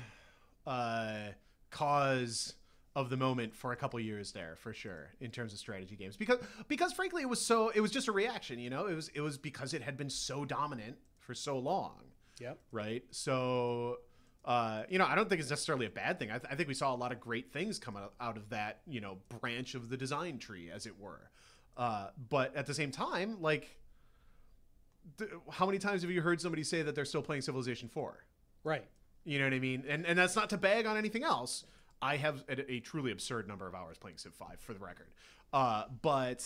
cause of the moment for a couple years there, for sure, in terms of strategy games, because frankly it was just a reaction. It was because it had been so dominant for so long. Yep. Right. So, I don't think it's necessarily a bad thing. I think we saw a lot of great things come out of that, branch of the design tree, as it were. But at the same time, like, how many times have you heard somebody say that they're still playing Civilization 4? Right. You know what I mean? And that's not to bag on anything else. I have a truly absurd number of hours playing Civ 5, for the record. But,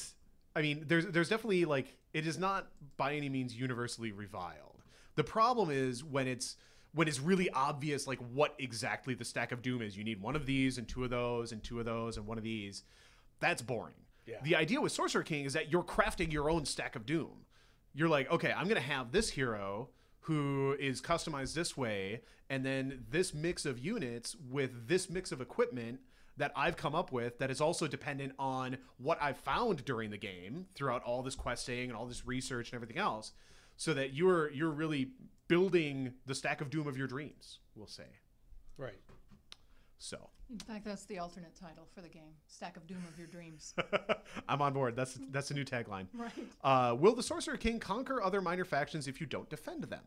I mean, there's definitely, like, it is not by any means universally reviled. The problem is when it's really obvious, like, what exactly the stack of doom is. You need one of these and two of those and two of those and one of these. That's boring. Yeah. The idea with Sorcerer King is that you're crafting your own stack of doom. You're like, okay, I'm going to have this hero who is customized this way, and then this mix of units with this mix of equipment that I've come up with that is also dependent on what I've found during the game throughout all this questing and all this research and everything else. So that you're really building the stack of doom of your dreams, we'll say. Right. So. In fact, that's the alternate title for the game: Stack of Doom of Your Dreams. I'm on board. That's a new tagline. Right. Will the Sorcerer King conquer other minor factions if you don't defend them?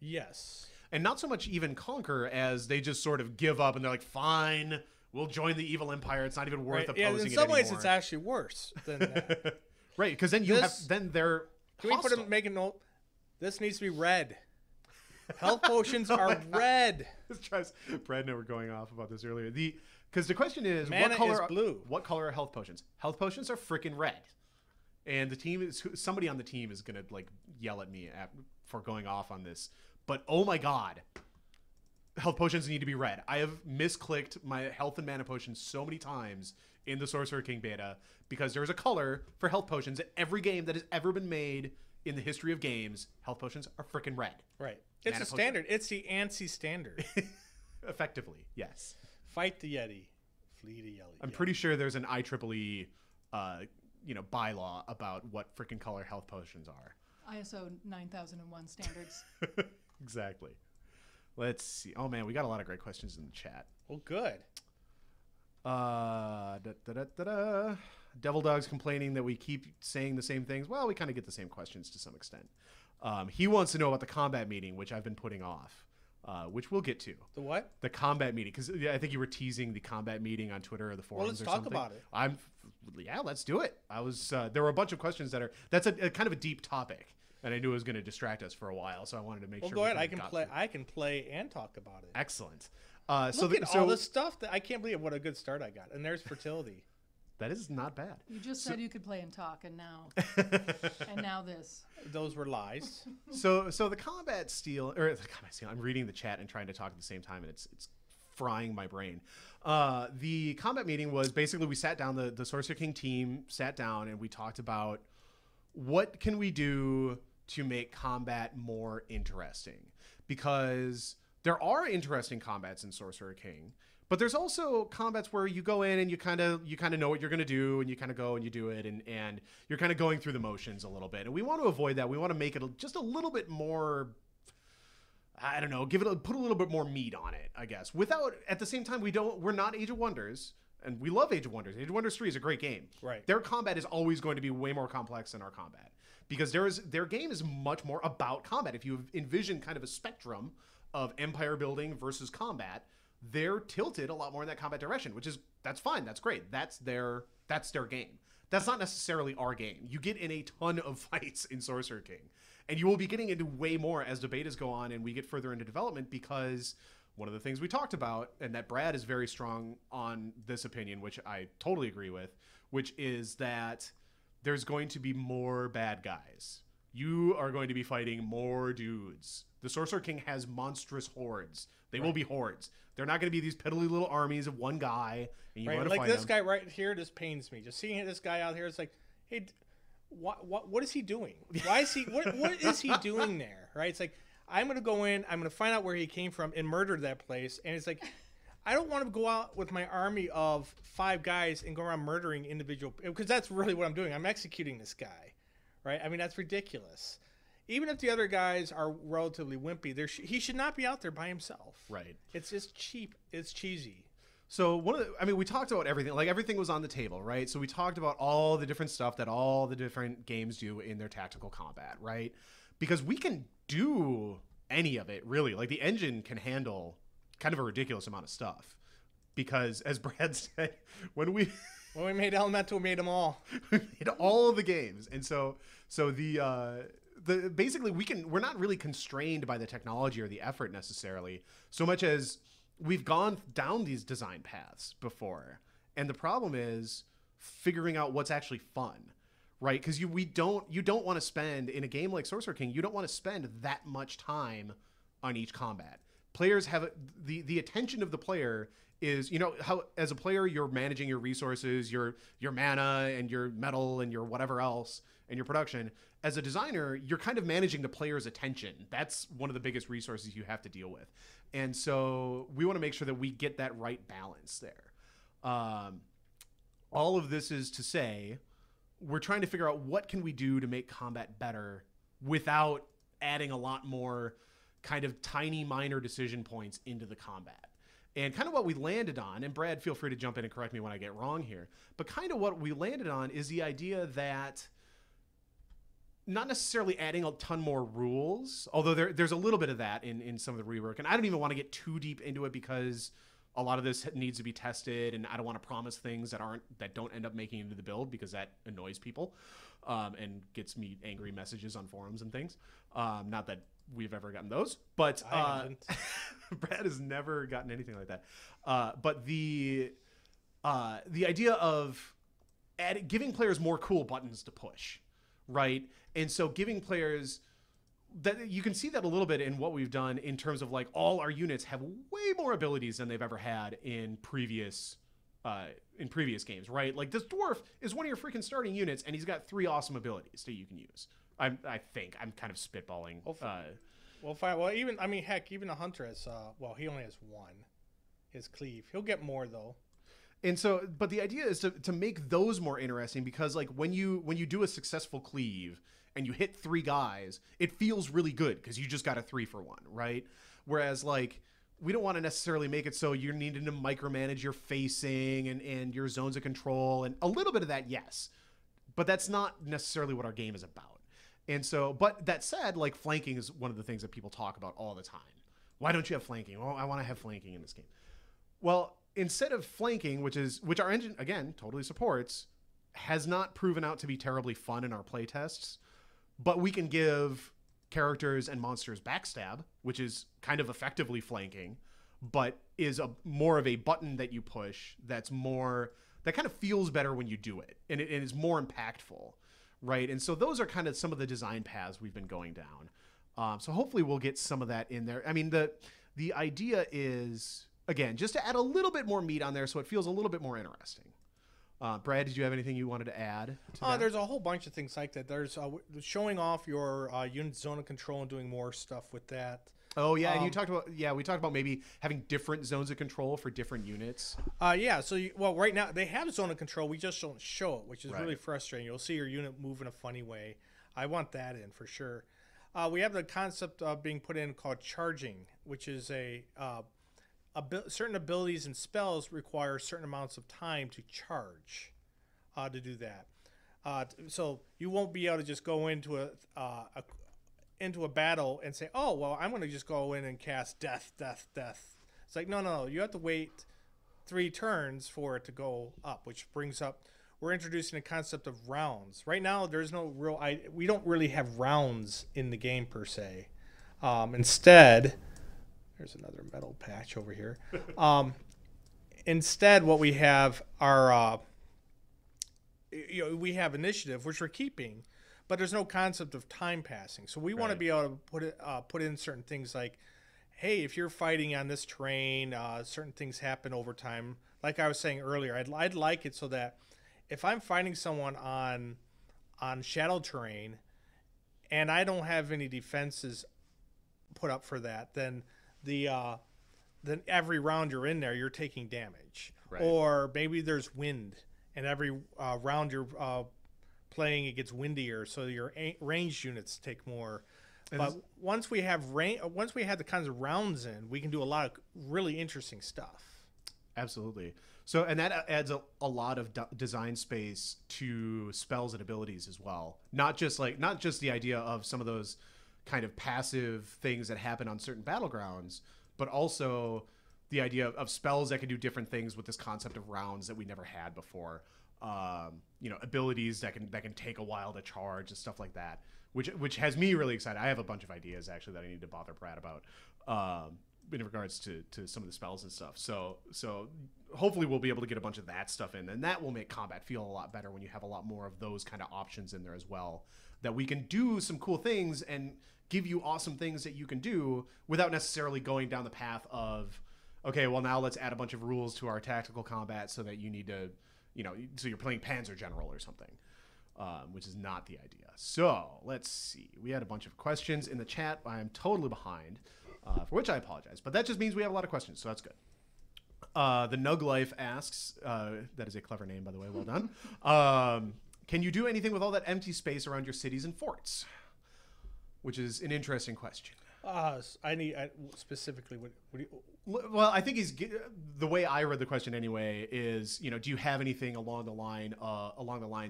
Yes. And not so much even conquer as they just sort of give up and they're like, fine, we'll join the evil empire. It's not even worth opposing it anymore. In some ways, it's actually worse than that. Right, because then they're Can we make a note? This needs to be red. Health potions are red. Brad and I were going off about this earlier. Because the question is, Mana what color is blue. What color are health potions? Health potions are freaking red. And somebody on the team is gonna like yell at me for going off on this. But oh my god, health potions need to be red. I have misclicked my health and mana potions so many times in the Sorcerer King beta because there's a color for health potions in every game that has ever been made. In the history of games, health potions are freaking red. Right. It's a standard. It's the ANSI standard. Effectively, yes. Fight the Yeti. Flee the Yeti. I'm pretty sure there's an IEEE, bylaw about what freaking color health potions are. ISO 9001 standards. Exactly. Let's see. Oh, man, we got a lot of great questions in the chat. Well, good. Devil Dog's complaining that we keep saying the same things. Well, we kind of get the same questions to some extent. He wants to know about the combat meeting, which I've been putting off, which we'll get to. The what? The combat meeting, because I think you were teasing the combat meeting on Twitter or the forums. Well, let's talk about it. Let's do it. There were a bunch of questions that's a kind of a deep topic, and I knew it was going to distract us for a while, so I wanted to make sure. Well, go ahead. I can play and talk about it. Excellent. Look at all this stuff. I can't believe what a good start I got. And there's fertility. That is not bad. You just said you could play and talk, and now, this. Those were lies. So the combat steel. I'm reading the chat and trying to talk at the same time, and it's frying my brain. The combat meeting was basically we sat down. The Sorcerer King team sat down, and we talked about what can we do to make combat more interesting, because there are interesting combats in Sorcerer King. But there's also combats where you go in and you kind of know what you're going to do, and you kind of go and you do it, and you're kind of going through the motions a little bit. And we want to avoid that. We want to make it just a little bit more I don't know, put a little bit more meat on it, I guess. Without, at the same time, we're not Age of Wonders, and we love Age of Wonders. Age of Wonders 3 is a great game. Right. Their combat is always going to be way more complex than our combat, because their game is much more about combat. If you envision kind of a spectrum of empire building versus combat, they're tilted a lot more in that combat direction, that's fine, that's great. That's their game. That's not necessarily our game. You get in a ton of fights in Sorcerer King. And you will be getting into way more as debates go on and we get further into development, because one of the things we talked about, and that Brad is very strong on this opinion, which I totally agree with, which is that there's going to be more bad guys. You are going to be fighting more dudes. The Sorcerer King has monstrous hordes. They will be hordes. They're not going to be these piddly little armies of one guy. And you want to like fight this him. guy right here just pains me. Just seeing this guy out here, it's like, hey, what is he doing? Why is he what is he doing there? Right? It's like, I'm gonna go in, I'm gonna find out where he came from and murder that place. And it's like, I don't want to go out with my army of 5 guys and go around murdering individual, because that's really what I'm doing. I'm executing this guy, right? I mean, that's ridiculous. Even if the other guys are relatively wimpy, he should not be out there by himself. Right. It's just cheap. It's cheesy. So we talked about everything. Like, everything was on the table, right? So we talked about all the different stuff that all the different games do in their tactical combat, right? Because we can do any of it, really. Like, the engine can handle kind of a ridiculous amount of stuff. Because, as Brad said, when we made Elemental, we made them all. We made all of the games. And so basically we're not really constrained by the technology or the effort necessarily, so much as we've gone down these design paths before. And the problem is figuring out what's actually fun, right? Because you don't want to spend, in a game like Sorcerer King, you don't want to spend that much time on each combat. Players have the attention of the player is, how as a player you're managing your resources, your mana and your metal and your whatever else and your production. As a designer, you're kind of managing the player's attention. That's one of the biggest resources you have to deal with. And so we want to make sure that we get that right balance there. All of this is to say, we're trying to figure out what can we do to make combat better without adding a lot more kind of tiny minor decision points into the combat. And kind of what we landed on, and Brad, feel free to jump in and correct me when I get wrong here, but kind of what we landed on is the idea that not necessarily adding a ton more rules, although there's a little bit of that in some of the rework. And I don't even want to get too deep into it because a lot of this needs to be tested, and I don't want to promise things that don't end up making it into the build, because that annoys people and gets me angry messages on forums and things. Not that we've ever gotten those, but Brad has never gotten anything like that. But the idea of giving players more cool buttons to push, right? And so giving players that, you can see that a little bit in what we've done in terms of, like, all our units have way more abilities than they've ever had in previous games, right? Like, this dwarf is one of your freaking starting units, and he's got 3 awesome abilities that you can use. I think I'm kind of spitballing. Well, fine. Well, even the hunter has he only has 1, his cleave. He'll get more though. And so, but the idea is to make those more interesting, because, like, when you do a successful cleave and you hit 3 guys, it feels really good because you just got a 3-for-1, right? Whereas, like, we don't want to necessarily make it so you're needing to micromanage your facing and your zones of control, and a little bit of that, yes, but that's not necessarily what our game is about. And so, but that said, like, flanking is one of the things that people talk about all the time. Why don't you have flanking? Well, I want to have flanking in this game. Well, instead of flanking, which our engine, again, totally supports, has not proven out to be terribly fun in our playtests, but we can give characters and monsters backstab, which is kind of effectively flanking, but is more of a button that you push that kind of feels better when you do it, and it is more impactful, right? And so those are kind of some of the design paths we've been going down. So hopefully we'll get some of that in there. I mean, the idea is, again, just to add a little bit more meat on there so it feels a little bit more interesting. Brad, did you have anything you wanted to add to that? There's a whole bunch of things like that. There's showing off your unit zone of control and doing more stuff with that. Oh, yeah, and we talked about maybe having different zones of control for different units. Yeah, so, right now, they have zone of control, we just don't show it, which is really frustrating. You'll see your unit move in a funny way. I want that in, for sure. We have the concept of being put in called charging, which is certain abilities and spells require certain amounts of time to charge to do that. So you won't be able to just go into a battle and say, oh, well, I'm going to just go in and cast death. It's like, no. You have to wait 3 turns for it to go up, which brings up, we're introducing a concept of rounds. Right now, there's no real, we don't really have rounds in the game per se. Instead, there's another metal patch over here. Instead, what we have are, we have initiative, which we're keeping, but there's no concept of time passing. So we want to be able to put in certain things like, hey, if you're fighting on this terrain, certain things happen over time. Like I was saying earlier, I'd like it so that if I'm fighting someone on shadow terrain and I don't have any defenses put up for that, then then every round you're in there, you're taking damage. Right. Or maybe there's wind, and every round you're playing, it gets windier, so your ranged units take more. But once we have the kinds of rounds in, we can do a lot of really interesting stuff. Absolutely. So, and that adds a lot of design space to spells and abilities as well. Not just the idea of some of those kind of passive things that happen on certain battlegrounds, but also the idea of spells that can do different things with this concept of rounds that we never had before. Abilities that can take a while to charge and stuff like that, which has me really excited. I have a bunch of ideas actually that I need to bother Brad about in regards to some of the spells and stuff. So hopefully we'll be able to get a bunch of that stuff in, and that will make combat feel a lot better when you have a lot more of those kind of options in there as well, that we can do some cool things and give you awesome things that you can do without necessarily going down the path of, okay, well, now let's add a bunch of rules to our tactical combat so that you need to, so you're playing Panzer General or something, which is not the idea. So let's see. We had a bunch of questions in the chat. I am totally behind, for which I apologize. But that just means we have a lot of questions, so that's good. The Nug Life asks, that is a clever name, by the way, well done. Can you do anything with all that empty space around your cities and forts? Which is an interesting question. Specifically, what do you... Well, I think the way I read the question anyway is, do you have anything along the lines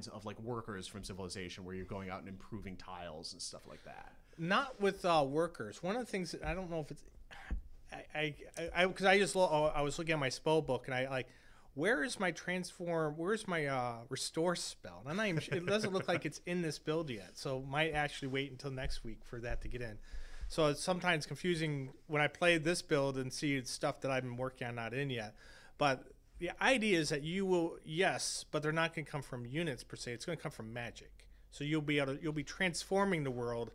of like workers from Civilization, where you're going out and improving tiles and stuff like that? Not with workers. One of the things that I don't know if it's, because I was looking at my spell book and I like, where's my restore spell? And I'm not even, it doesn't look like it's in this build yet, so might actually wait until next week for that to get in. So it's sometimes confusing when I play this build and see stuff that I've been working on not in yet. But the idea is that you will, yes, but they're not going to come from units per se. It's going to come from magic. So you'll be transforming the world,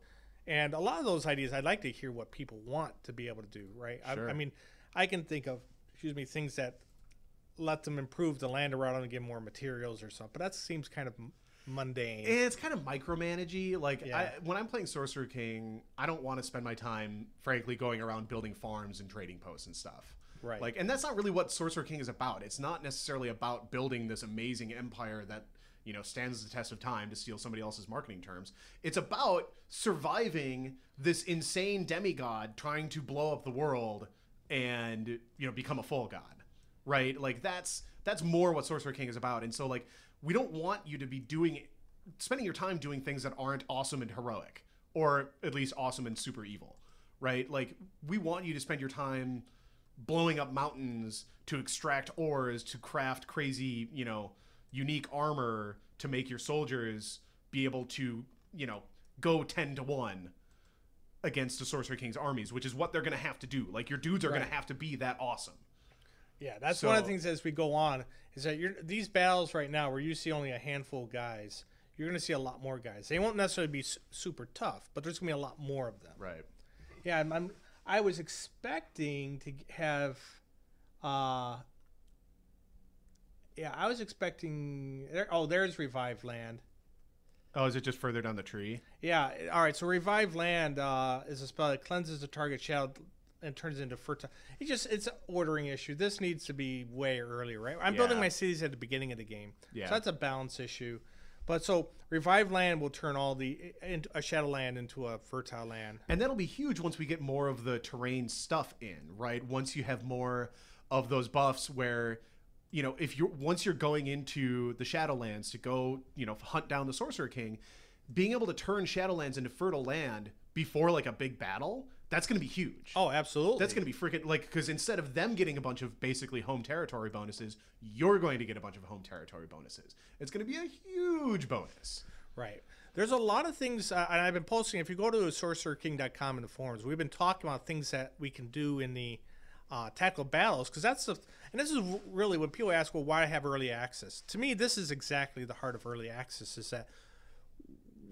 and a lot of those ideas, I'd like to hear what people want to be able to do. Right? Sure. I mean, I can think of, things that let them improve the land around them and get more materials or something. But that seems kind of mundane. It's kind of micromanagey. Like, yeah. When I'm playing Sorcerer King, I don't want to spend my time, frankly, going around building farms and trading posts and stuff. Right. Like, and that's not really what Sorcerer King is about. It's not necessarily about building this amazing empire that, stands the test of time, to steal somebody else's marketing terms. It's about surviving this insane demigod trying to blow up the world and, become a full god. Right? Like, that's more what Sorcerer King is about. And so, like, we don't want you to be spending your time doing things that aren't awesome and heroic, or at least awesome and super evil, right? Like, we want you to spend your time blowing up mountains to extract ores, to craft crazy, unique armor to make your soldiers be able to, go 10-1 against the Sorcerer King's armies, which is what they're going to have to do. Like, your dudes are going to have to be that awesome. Yeah, that's one of the things as we go on, is that these battles right now where you see only a handful of guys, you're going to see a lot more guys. They won't necessarily be super tough, but there's going to be a lot more of them. Right. Yeah, I was expecting to have, there's Revived Land. Oh, is it just further down the tree? Yeah, all right, so Revived Land is a spell that cleanses the target shadow and turns into fertile. It's an ordering issue. This needs to be way earlier, right? I'm building my cities at the beginning of the game. Yeah. So that's a balance issue. But so Revived Land will turn all a Shadowland into a fertile land. And that'll be huge once we get more of the terrain stuff in, right? Once you have more of those buffs where, you know, once you're going into the Shadowlands to go, you know, hunt down the Sorcerer King, being able to turn Shadowlands into fertile land before like a big battle, that's going to be huge. Oh, absolutely. That's going to be freaking, like, because instead of them getting a bunch of basically home territory bonuses, you're going to get a bunch of home territory bonuses. It's going to be a huge bonus. Right. There's a lot of things, and I've been posting, if you go to sorcererking.com in the forums, we've been talking about things that we can do in the tactical battles, because and this is really when people ask, well, why have early access? To me, this is exactly the heart of early access, is that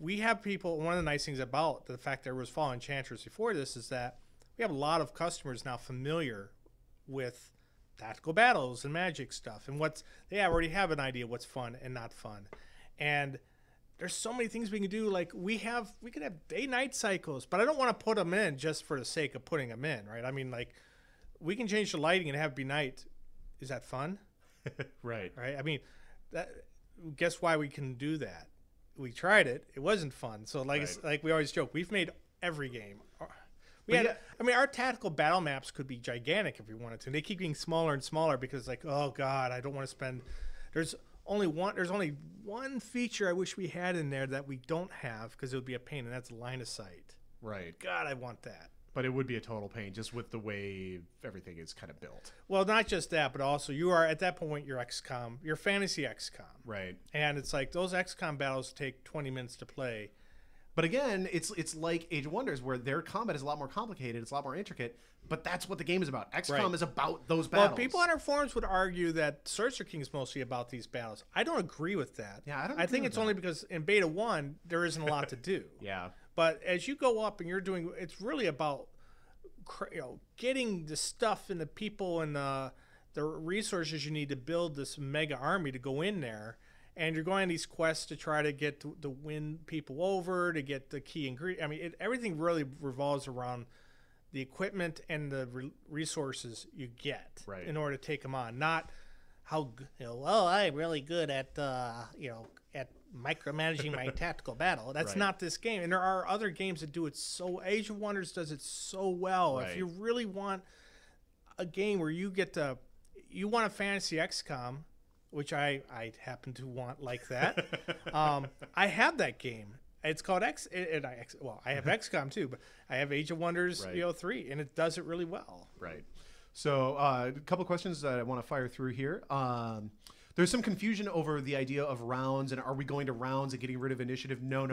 we have people, one of the nice things about the fact there was Fallen Enchantress before this is that we have a lot of customers now familiar with tactical battles and magic stuff, and they already have an idea what's fun and not fun. And there's so many things we can do. Like we could have day-night cycles, but I don't want to put them in just for the sake of putting them in, right? I mean, like, we can change the lighting and have it be night. Is that fun? Right. Right. I mean, guess why we can do that? We tried it. It wasn't fun. So like we always joke, we've made every game. I mean, our tactical battle maps could be gigantic if we wanted to. They keep getting smaller and smaller because, like, oh God, I don't want to spend. There's only one feature I wish we had in there that we don't have because it would be a pain, and that's line of sight. Right. God, I want that. But it would be a total pain just with the way everything is kind of built. Well, not just that, but also you are at that point you're XCOM, you're fantasy XCOM. Right. And it's like those XCOM battles take 20 minutes to play. But again, it's like Age of Wonders where their combat is a lot more complicated, it's a lot more intricate, but that's what the game is about. XCOM is about those battles. Well, people on our forums would argue that Sorcerer King is mostly about these battles. I don't agree with that. Yeah, I think it's only because in Beta 1 there isn't a lot to do. Yeah. But as you go up and it's really about getting the stuff and the people and the resources you need to build this mega army to go in there, and you're going on these quests to try to get to win people over, to get the key ingredient. I mean, everything really revolves around the equipment and the resources you get in order to take them on, not how I'm really good at at micromanaging my tactical battle. That's not this game. And there are other games that do it so. Age of Wonders does it so well. If you really want a game where you want a fantasy XCOM, which I happen to want like that, I have that game. It's called I have XCOM too, but I have Age of Wonders 3, and it does it really well. Right. So a couple questions that I want to fire through here. There's some confusion over the idea of rounds, and are we going to rounds and getting rid of initiative? No.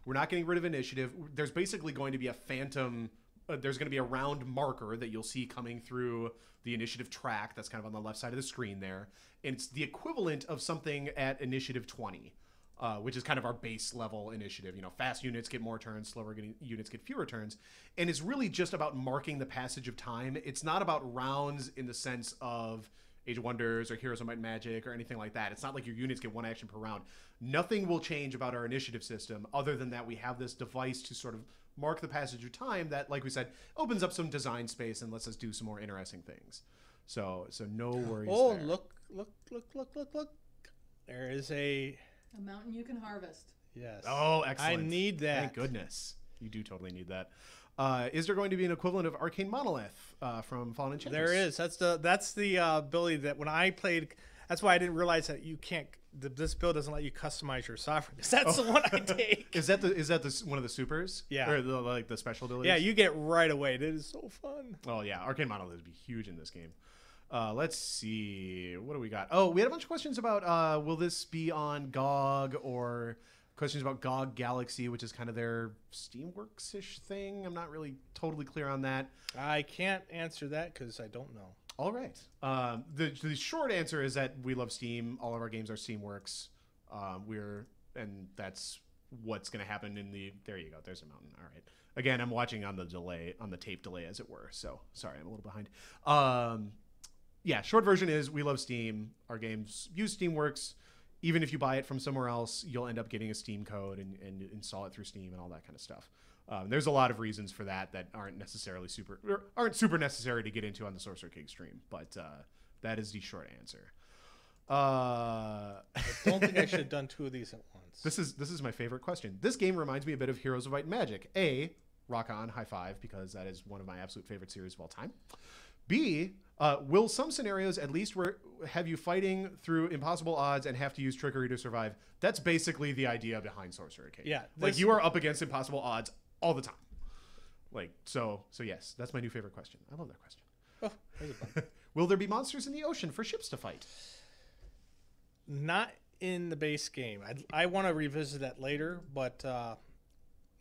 We're not getting rid of initiative. There's basically going to be a phantom. There's going to be a round marker that you'll see coming through the initiative track. That's kind of on the left side of the screen there. And it's the equivalent of something at initiative 20, which is kind of our base level initiative. Fast units get more turns, slower units get fewer turns. And it's really just about marking the passage of time. It's not about rounds in the sense of Age of Wonders or Heroes of Might and Magic or anything like that. It's not like your units get one action per round. Nothing will change about our initiative system other than that we have this device to sort of mark the passage of time that, like we said, opens up some design space and lets us do some more interesting things. So no worries there. Look. There is a mountain you can harvest. Yes. Oh, excellent. I need that. Thank goodness. You do totally need that. Is there going to be an equivalent of Arcane Monolith from Fallen Enchantress? There is. That's the ability that when I played. That's why I didn't realize that you can't. This build doesn't let you customize your sovereign. That's the one I take. Is that one of the supers? Yeah. Or the special abilities? Yeah, you get right away. It is so fun. Oh yeah, Arcane Monolith would be huge in this game. Let's see. What do we got? Oh, we had a bunch of questions about will this be on GOG, or questions about GOG Galaxy, which is kind of their Steamworks-ish thing. I'm not really totally clear on that. I can't answer that because I don't know. All right. The short answer is that we love Steam. All of our games are Steamworks. And that's what's going to happen there you go. There's a mountain. All right. Again, I'm watching on the tape delay, as it were. So sorry, I'm a little behind. Yeah, short version is we love Steam. Our games use Steamworks. Even if you buy it from somewhere else, you'll end up getting a Steam code and install it through Steam and all that kind of stuff. There's a lot of reasons for that aren't super necessary to get into on the Sorcerer King stream, but that is the short answer. I don't think I should have done two of these at once. oceans. This is my favorite question. This game reminds me a bit of Heroes of Might and Magic. A, rock on, high five, because that is one of my absolute favorite series of all time. B, will some scenarios at least have you fighting through impossible odds and have to use trickery to survive? That's basically the idea behind Sorcerer King. Yeah, like you are up against impossible odds all the time. Like so yes, that's my new favorite question. I love that question. Oh, there's a bug. Will there be monsters in the ocean for ships to fight? Not in the base game. I want to revisit that later, but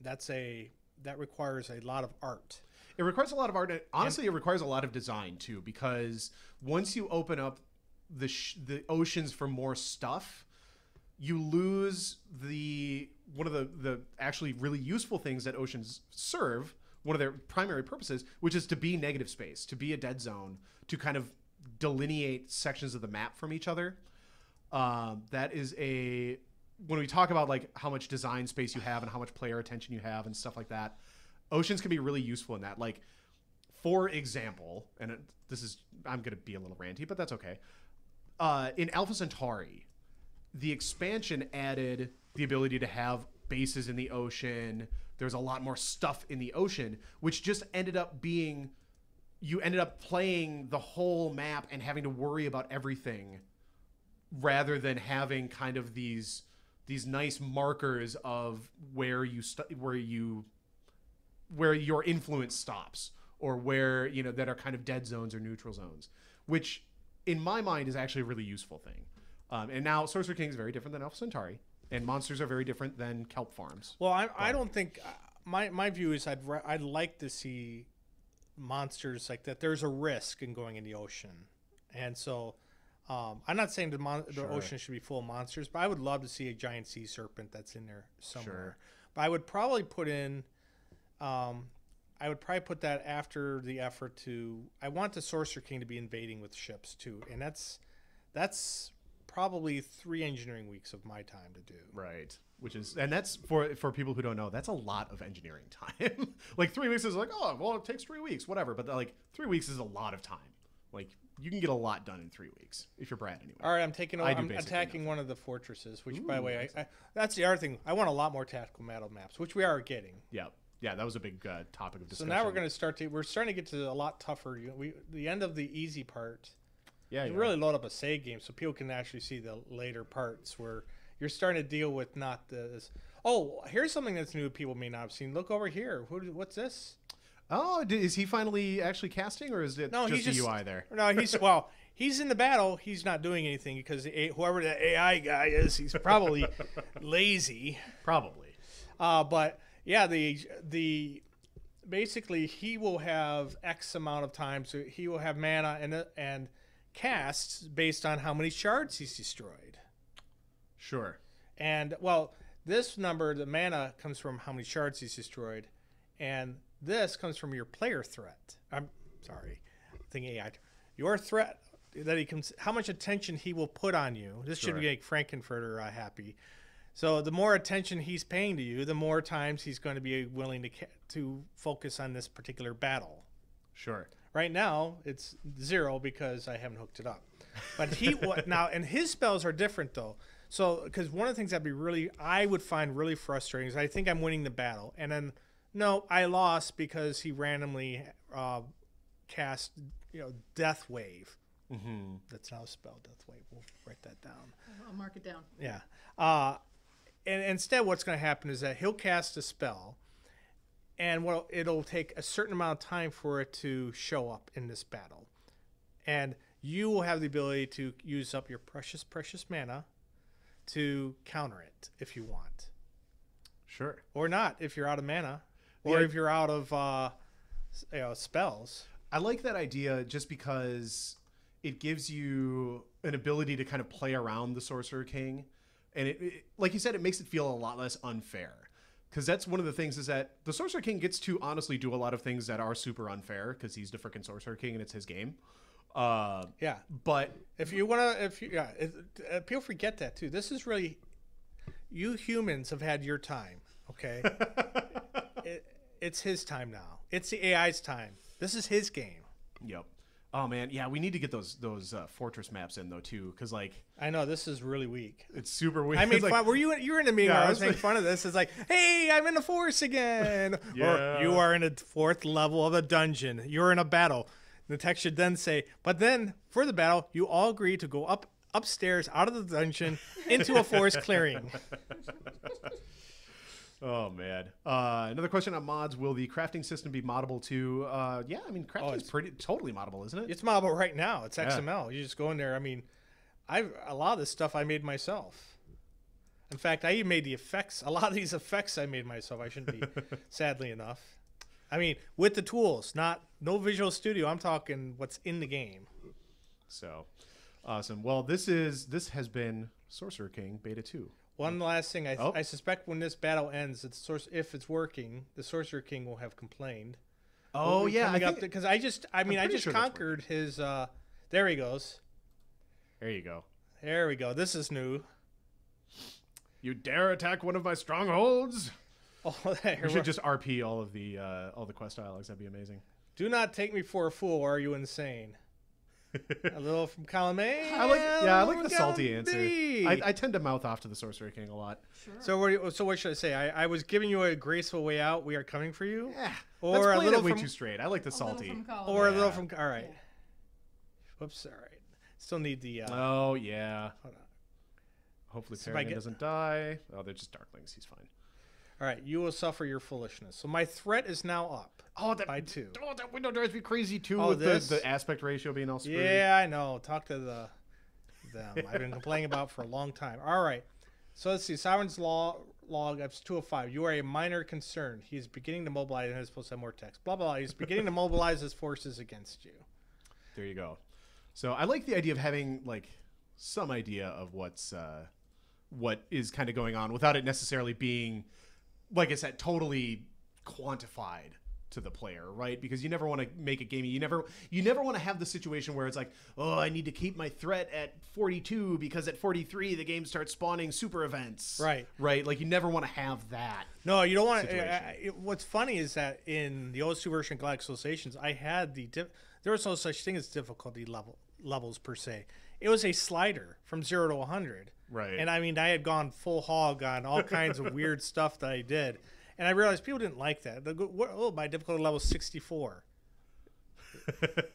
that requires a lot of art. It requires a lot of art. And honestly, it requires a lot of design too, because once you open up the oceans for more stuff, you lose one of the actually really useful things that oceans serve. One of their primary purposes, which is to be negative space, to be a dead zone, to kind of delineate sections of the map from each other. That is when we talk about like how much design space you have and how much player attention you have and stuff like that, oceans can be really useful in that. Like, for example, and I'm going to be a little ranty, but that's okay. In Alpha Centauri, the expansion added the ability to have bases in the ocean. There's a lot more stuff in the ocean, which just ended up being, you ended up playing the whole map and having to worry about everything rather than having kind of these nice markers of where your influence stops, or where, that are kind of dead zones or neutral zones, which in my mind is actually a really useful thing. And now Sorcerer King is very different than Alpha Centauri, and monsters are very different than kelp farms. Well, I don't think my view is I'd like to see monsters like that. There's a risk in going in the ocean, and so I'm not saying the ocean should be full of monsters, but I would love to see a giant sea serpent that's in there somewhere. Sure. But I would probably put that after the effort to. I want the Sorcerer King to be invading with ships too, and that's probably 3 engineering weeks of my time to do. Right. And that's for people who don't know, that's a lot of engineering time. Like 3 weeks is like, oh, well, it takes 3 weeks, whatever. But like 3 weeks is a lot of time. Like you can get a lot done in 3 weeks if you're Brad anyway. All right, I'm attacking one of the fortresses, which, by the way, that's the other thing. I want a lot more tactical battle maps, which we are getting. Yeah. Yeah, that was a big topic of discussion. So now we're starting to get to a lot tougher. The end of the easy part. Yeah, you really load up a save game so people can actually see the later parts where you're starting to deal with not this. Oh, here's something that's new people may not have seen. Look over here. What's this? Oh, is he finally actually casting, or is it just a UI there? No, he's in the battle. He's not doing anything because whoever the AI guy is, he's probably lazy. Probably. But yeah, basically he will have X amount of time, so he will have mana and casts based on how many shards he's destroyed. Sure. And this number, the mana, comes from how many shards he's destroyed, and this comes from your player threat. I'm sorry, thinking AI. Your threat that he comes, how much attention he will put on you. This should make Frankenfurter happy. So the more attention he's paying to you, the more times he's going to be willing to focus on this particular battle. Sure. Right now, it's 0 because I haven't hooked it up. But and his spells are different though. So, because one of the things I would find really frustrating is I think I'm winning the battle, and then no, I lost because he randomly cast, Death Wave. Mm-hmm. That's how it's spelled, Death Wave. We'll write that down. I'll mark it down. Yeah. And instead, what's going to happen is that he'll cast a spell, and it'll take a certain amount of time for it to show up in this battle. And you will have the ability to use up your precious, precious mana to counter it if you want. Sure. Or not, if you're out of mana. Or if you're out of spells. I like that idea just because it gives you an ability to kind of play around the Sorcerer King. And it like you said, it makes it feel a lot less unfair. Because that's one of the things is that the Sorcerer King gets to honestly do a lot of things that are super unfair because he's the freaking Sorcerer King and it's his game. Yeah. But people forget that too. This is really, you humans have had your time, okay? It's his time now. It's the AI's time. This is his game. Yep. Oh man, yeah, we need to get those fortress maps in though too, because like I know this is really weak. it's super weak. I made like, fun. Were you in the meeting Yeah, where I I was was making fun of this? It's like, hey, I'm in the force again. Yeah. Or you are in a 4th level of a dungeon. You're in a battle. The text should then say, but then for the battle, you all agree to go upstairs out of the dungeon into a forest clearing. Oh man. Another question on mods: will the crafting system be moddable too? Yeah, I mean crafting is pretty totally moddable, isn't it? It's moddable right now. It's XML. You just go in there. I mean, a lot of this stuff I made myself. In fact, I even made the effects. A lot of these effects I made myself. I shouldn't be, sadly enough. I mean, with the tools, no Visual Studio. I'm talking what's in the game. So awesome. Well, this has been Sorcerer King Beta 2. One last thing. I suspect when this battle ends, if it's working, the Sorcerer King will have complained. Oh yeah, because I just conquered his. There he goes. There you go. There we go. This is new. You dare attack one of my strongholds? Oh, we should just RP all the quest dialogues. That'd be amazing. Do not take me for a fool. Or are you insane? A little from column A. I like the salty answer. I tend to mouth off to the Sorcerer King a lot. Sure. So what should I say? I was giving you a graceful way out. We are coming for you. Yeah. Or that's a playing little it way from, too straight. I like the salty. Or a little from. All right. Yeah. Whoops. All right. Still need the. Oh yeah. Hold on. Hopefully Paragon doesn't die. Oh, they're just Darklings. He's fine. All right, you will suffer your foolishness. So my threat is now up. By 2. Oh, that window drives me crazy too. Oh, with the aspect ratio being all screwed. Yeah, I know. Talk to them. I've been complaining about for a long time. All right. So let's see. Sovereign's log. That's 205. You are a minor concern. He's beginning to mobilize, and it's supposed to have more text. Blah blah blah. He's beginning to mobilize his forces against you. There you go. So I like the idea of having like some idea of what is kind of going on without it necessarily being, like I said, totally quantified to the player, right? Because you never want to make a game. You never want to have the situation where it's like, oh, I need to keep my threat at 42 because at 43 the game starts spawning super events. Right. Like you never want to have that. No, you don't want to. What's funny is that in the OS2 version of Galactic Associations, I had there was no such thing as difficulty levels per se. It was a slider from 0 to 100. Right. And I mean, I had gone full hog on all kinds of weird stuff that I did. And I realized people didn't like that. They go, oh, my difficulty level is 64. Right.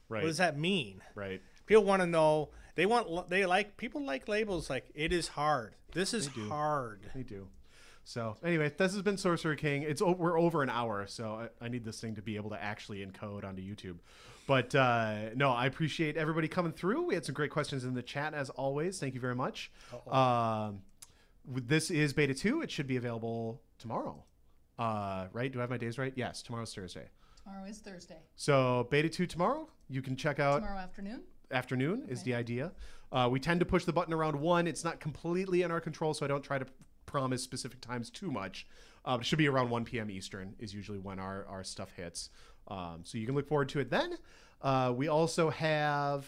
What does that mean? Right. People want to know. People like labels like, it is hard. This is hard. They do. So anyway, this has been Sorcerer King. We're over an hour, so I need this thing to be able to actually encode onto YouTube. But no, I appreciate everybody coming through. We had some great questions in the chat, as always. Thank you very much. This is Beta 2. It should be available tomorrow. Right? Do I have my days right? Yes, tomorrow's Thursday. Tomorrow is Thursday. So Beta 2 tomorrow. You can check out. Tomorrow afternoon? Afternoon is the idea. We tend to push the button around 1. It's not completely in our control, so I don't try to promise specific times too much. It should be around 1 p.m. Eastern is usually when our stuff hits. So you can look forward to it then. We also have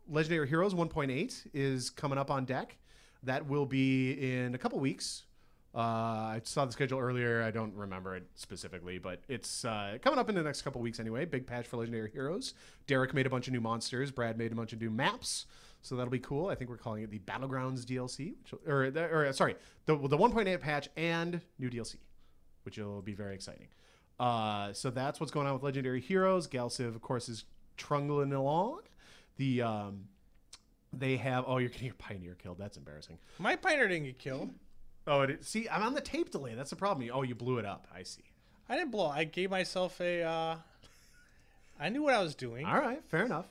Legendary Heroes 1.8 is coming up on deck. That will be in a couple weeks. I saw the schedule earlier. I don't remember it specifically, but it's coming up in the next couple weeks anyway. Big patch for Legendary Heroes. Derek made a bunch of new monsters. Brad made a bunch of new maps. So that'll be cool. I think we're calling it the Battlegrounds DLC, the 1.8 patch and new DLC, which will be very exciting. So that's what's going on with Legendary Heroes. Galciv, of course, is trundling along. They have. Oh, you're getting your Pioneer killed. That's embarrassing. My Pioneer didn't get killed. Oh, see, I'm on the tape delay. That's the problem. Oh, you blew it up. I see. I didn't blow. I gave myself a. I knew what I was doing. All right, fair enough.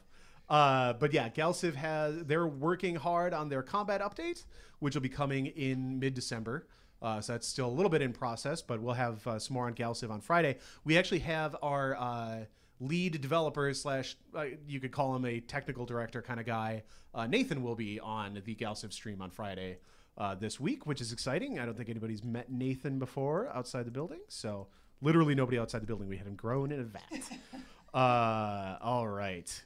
But yeah, Galciv they're working hard on their combat update, which will be coming in mid-December. So that's still a little bit in process, but we'll have some more on Galciv on Friday. We actually have our lead developer / you could call him a technical director kind of guy. Nathan will be on the Galciv stream on Friday this week, which is exciting. I don't think anybody's met Nathan before outside the building. So literally nobody outside the building. We had him grown in a vat. All right.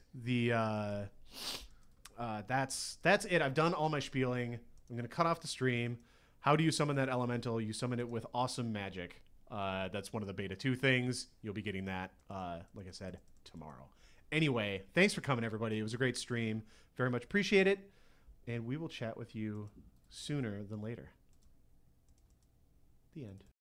That's it. I've done all my spieling. I'm going to cut off the stream. How do you summon that elemental? You summon it with awesome magic. That's one of the beta 2 things. You'll be getting that, like I said, tomorrow. Anyway, thanks for coming, everybody. It was a great stream. Very much appreciate it. And we will chat with you sooner than later. The end.